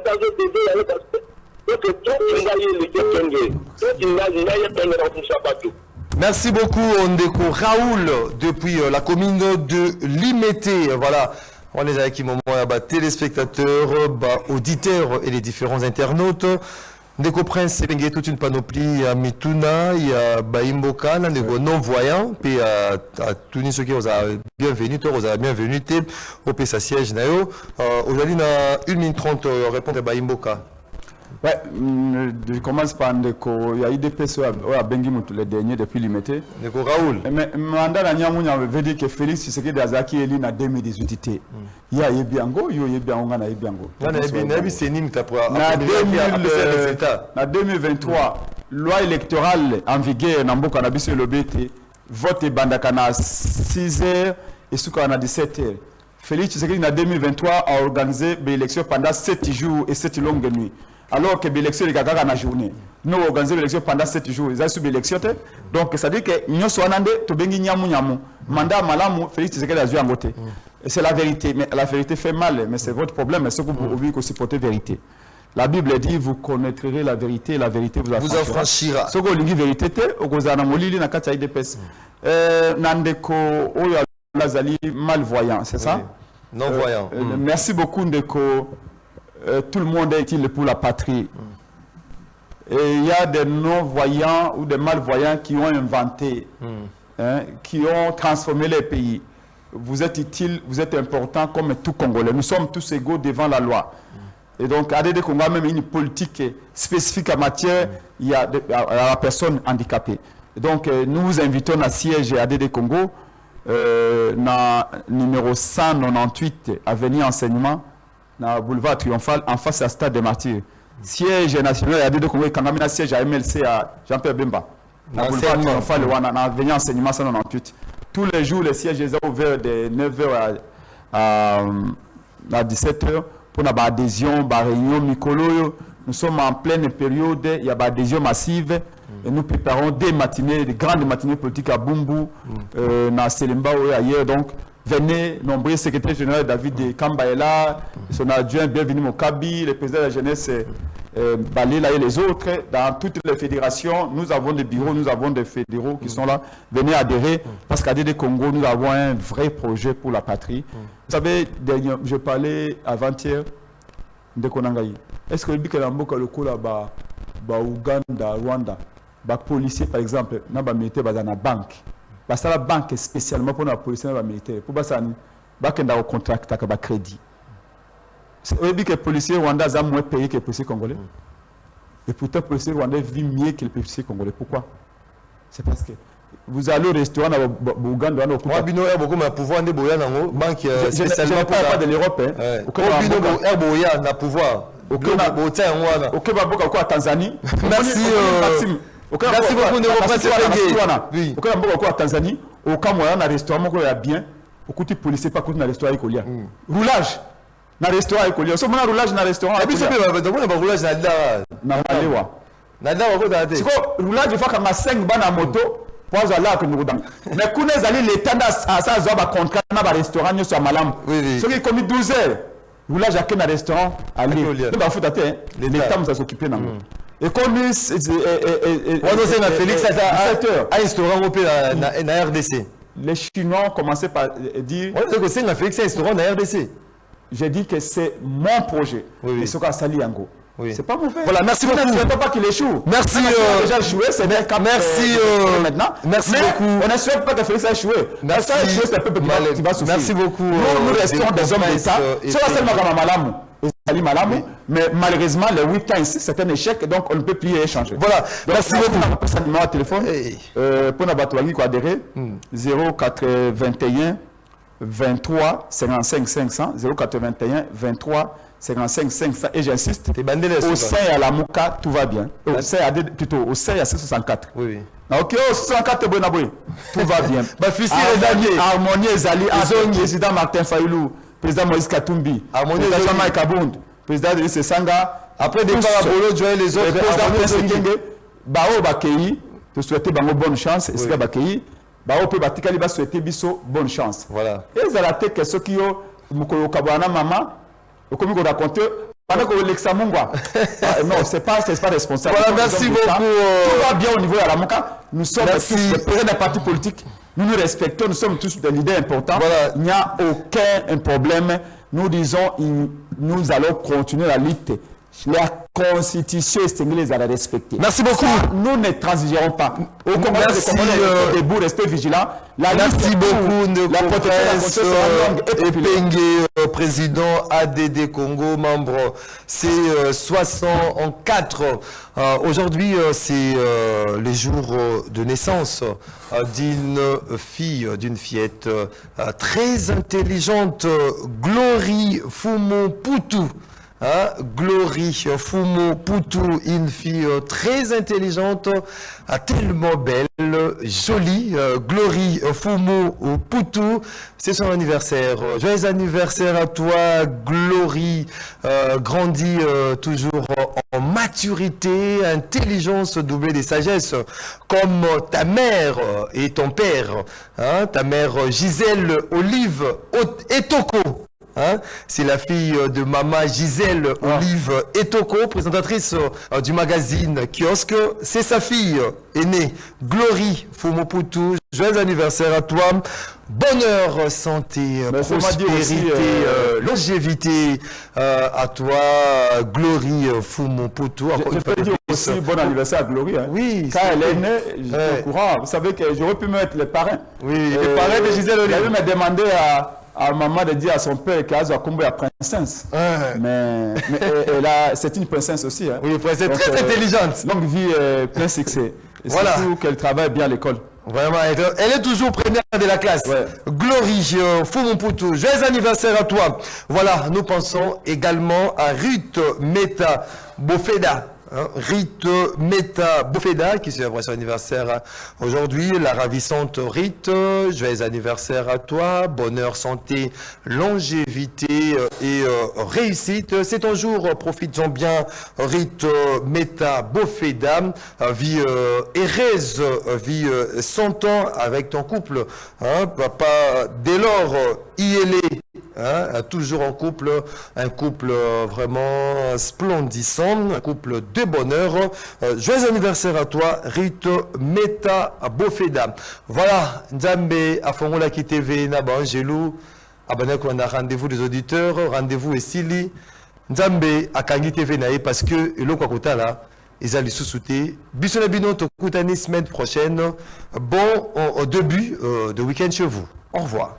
merci beaucoup, Ndeko Raoul, depuis la commune de Limete. Voilà, on est avec moment téléspectateurs, auditeurs et les différents internautes. Ndeko Prince, c'est toute une panoplie. Il y a Mituna, il y a Baimboka, Ndeko non-voyant, puis à tous ceux qui ont bienvenue, bienvenue au PSA siège. Aujourd'hui, on a 1 minute 30 répondre à Baimboka. Ouais, je commence par Ndeko. Il y a eu des personnes à Bengi les derniers depuis l'imité. Ndeko Raoul. Mais mandat la Nyamounia veut dire que Félix Tshisekedi Azaki est là en 2018. Il y a Yebiango, il y a Yebiango, il y a Yebiango. Il y a c'est Nim en 2023, loi électorale en vigueur dans Mboka na biso lobete, vote bandaka na 6h et souka na 17h. Félix Tshisekedi en 2023 a organisé l'élection pendant 7 jours et 7 longues nuits. Alors que l'élection est gaga na journée. Nous organisons l'élection pendant 7 jours. Ils ont subi l'élection. Donc ça veut dire que nous sommes en train de nyamu. Mandat malamu, Félix Tshisekedi a joué en côté. C'est la vérité. Mais la vérité fait mal. Mais c'est votre problème. Mais c'est que vous oubliez que c'est la vérité. La Bible dit vous connaîtrez la vérité et la vérité vous affranchira. Ce que vous dites vérité, vous avez molili na kati de pes. Nandeko oyo lazali malvoyant, c'est ça? Non voyant. Merci beaucoup Ndeko. Tout le monde est utile pour la patrie. Et il y a des non-voyants ou des malvoyants qui ont inventé, qui ont transformé les pays. Vous êtes utile, vous êtes important comme tout Congolais. Nous sommes tous égaux devant la loi. Et donc, ADD Congo a même une politique spécifique en matière à la personne handicapée. Et donc, nous vous invitons à siège ADD Congo, numéro 198, avenue Enseignement, dans le boulevard Triomphal, en face à Stade des Martyrs. Siège national, ADD Congo, quand on a siège à MLC à Jean-Pierre Bemba. Dans le boulevard Triomphal, dans l'avenue Enseignement 198. Tous les jours, les sièges sont ouverts de 9h à 17h. Pour la adhésion, la réunion, Mikolo, nous sommes en pleine période, il y a une adhésion massive et nous préparons des matinées, des grandes matinées politiques à Bumbu, dans Selimba et ailleurs. Donc, venez, nombreux secrétaire général David Kambaela, son adjoint, bienvenue Mokabi, le président de la jeunesse, Balela et les autres. Dans toutes les fédérations, nous avons des bureaux, nous avons des fédéraux qui sont là. Venez adhérer parce qu'à DD Congo, nous avons un vrai projet pour la patrie. Vous savez, je parlais avant-hier de Konangaï. Est-ce que le Bikalamboko, le coup là-bas, Ouganda, Rwanda, les policiers par exemple, n'a pas militaire dans la banque. Parce que la banque est spécialement pour les policiers et militaires. Pour ça, il y a un contrat qui a un crédit. Vous savez que les policiers rwandais ont moins payé que les policiers congolais. Et pourtant, les policiers rwandais vivent mieux que les policiers congolais. Pourquoi? C'est parce que vous allez au restaurant au Ouganda, au Kupa. Bino est beaucoup mais pouvoir de boya dans banque spécialement pour pas de l'Europe hein. Au Bino est boya na pouvoir. Aucun botin wana. Aucun baboka quoi Tanzanie. Merci merci beaucoup de représenter. Oui. Aucun baboka quoi Tanzanie. Aucun moyen na restaurant ko ya bien. Aucun policier pas côté na restaurant ikolia. Roulage na restaurant ikolia. So mona roulage na restaurant. Et puis c'est pas roulage na Malewa. Na dawa ko date. C'est quoi roulage il faut que ma 5 bana moto. Mais quand les alliés l'État a ça un contrat dans un restaurant sur Malam. Ceux qui commis 12 heures, vous là j'ai un restaurant allez. L'État va s'occuper d'un. Et comme Félix a un restaurant européen na RDC. Les Chinois ont commencé par dire que c'est un Félix un restaurant na RDC. J'ai dit que c'est mon projet. Et ce qu'a sali Yango. Oui. C'est pas mauvais. Voilà, merci beaucoup. On ne pas qu'il échoue. Merci. Déjà échoué, c'est bien. Merci. Maintenant. Merci beaucoup. On ne souhaite pas que Félix a échoué. Merci. C'est un peu qui va souffrir. Merci beaucoup. Nous restons des hommes d'État. C'est pas seulement comme Malamu. Malamu, mais malheureusement, le 8 ans ici, c'est un échec, donc on ne peut plus y échanger. Voilà. Merci beaucoup. On passe un numéro de téléphone. Pour la Batouani, quoi, adhérer 081 23 55 500 081 23 55 500 et j'insiste au sein à la Mouka tout va bien au sein à plutôt au sein à 664 oui ok au 664 tout va bien Harmonie Ezali président Martin Fayoulou président Moïse Katumbi président Jean-Marc Kabound président de Sanga après des parabolo Joël les autres président Bao Bakei te souhaiter bonne chance et c'est Bakei Bao peut batikali ba souhaiter biso bonne chance voilà et ça la tête que ceux qui ont mukolo kabana mama comme on raconte pendant que l'examungwa non c'est pas responsable. Voilà, merci beaucoup. Tout va bien au niveau de la Mouka. Nous sommes tous les présidents des partis politiques. Nous nous respectons, nous sommes tous des leaders importants. Voilà. Il n'y a aucun problème. Nous disons nous allons continuer la lutte. La constitution est à la respecter. Merci beaucoup. Nous ne transigérons pas. Merci. Debout, restez vigilants. Merci beaucoup, la protection Epengue, président ADD Congo, membre C64. Aujourd'hui, c'est les jours de naissance d'une fille, d'une fillette très intelligente, Glory Fumo Putu. Glory Fumo Putu, une fille très intelligente, tellement belle, jolie. Glory Fumo Putu, c'est son anniversaire. Joyeux anniversaire à toi, Glory. Grandis toujours en maturité, intelligence doublée de sagesse, comme ta mère et ton père. Ta mère Gisèle Olive Etoko. C'est la fille de maman Gisèle Olive Etoko, présentatrice du magazine Kiosque. C'est sa fille aînée, Glory Fumo Putu. Joyeux anniversaire à toi. Bonheur, santé, prospérité, longévité à toi, Glory Fumo Putu. Je peux dire aussi bon anniversaire à Glory. Oui. Quand elle est née, j'étais au courant. Vous savez que j'aurais pu mettre les parrains. Oui, les parrains de Gisèle Olive. Il avait demandé à maman de dire à son père qu'elle a combat à princesse. Mais c'est une princesse aussi. Oui, princesse très intelligente. Longue vie, plein succès. Et voilà. Surtout qu'elle travaille bien à l'école. Vraiment, elle est toujours première de la classe. Ouais. Glory Fumo Putu, joyeux anniversaire à toi. Voilà, nous pensons également à Ruth Meta Bofeda. Ruth Meta Bofeda qui célèbre son anniversaire aujourd'hui, la ravissante Ruth, joyeux anniversaire à toi, bonheur, santé, longévité et réussite. C'est ton jour, profites-en bien, Ruth Meta Bofeda, vie heureuse, vie 100 ans avec ton couple, papa dès lors ILE. Toujours en couple, un couple vraiment splendissant, un couple de bonheur. Joyeux anniversaire à toi, Ruth Meta Bofeda. Voilà, Nzambe Afongola Ki TV Naba Angelou. On a rendez-vous des auditeurs, rendez-vous Essili. Nzambe Akangi TV Nae parce que le Kwakota là, ils allaient sous-souter. Bissona Bino Tokutani semaine prochaine. Bon au début de week-end chez vous. Au revoir.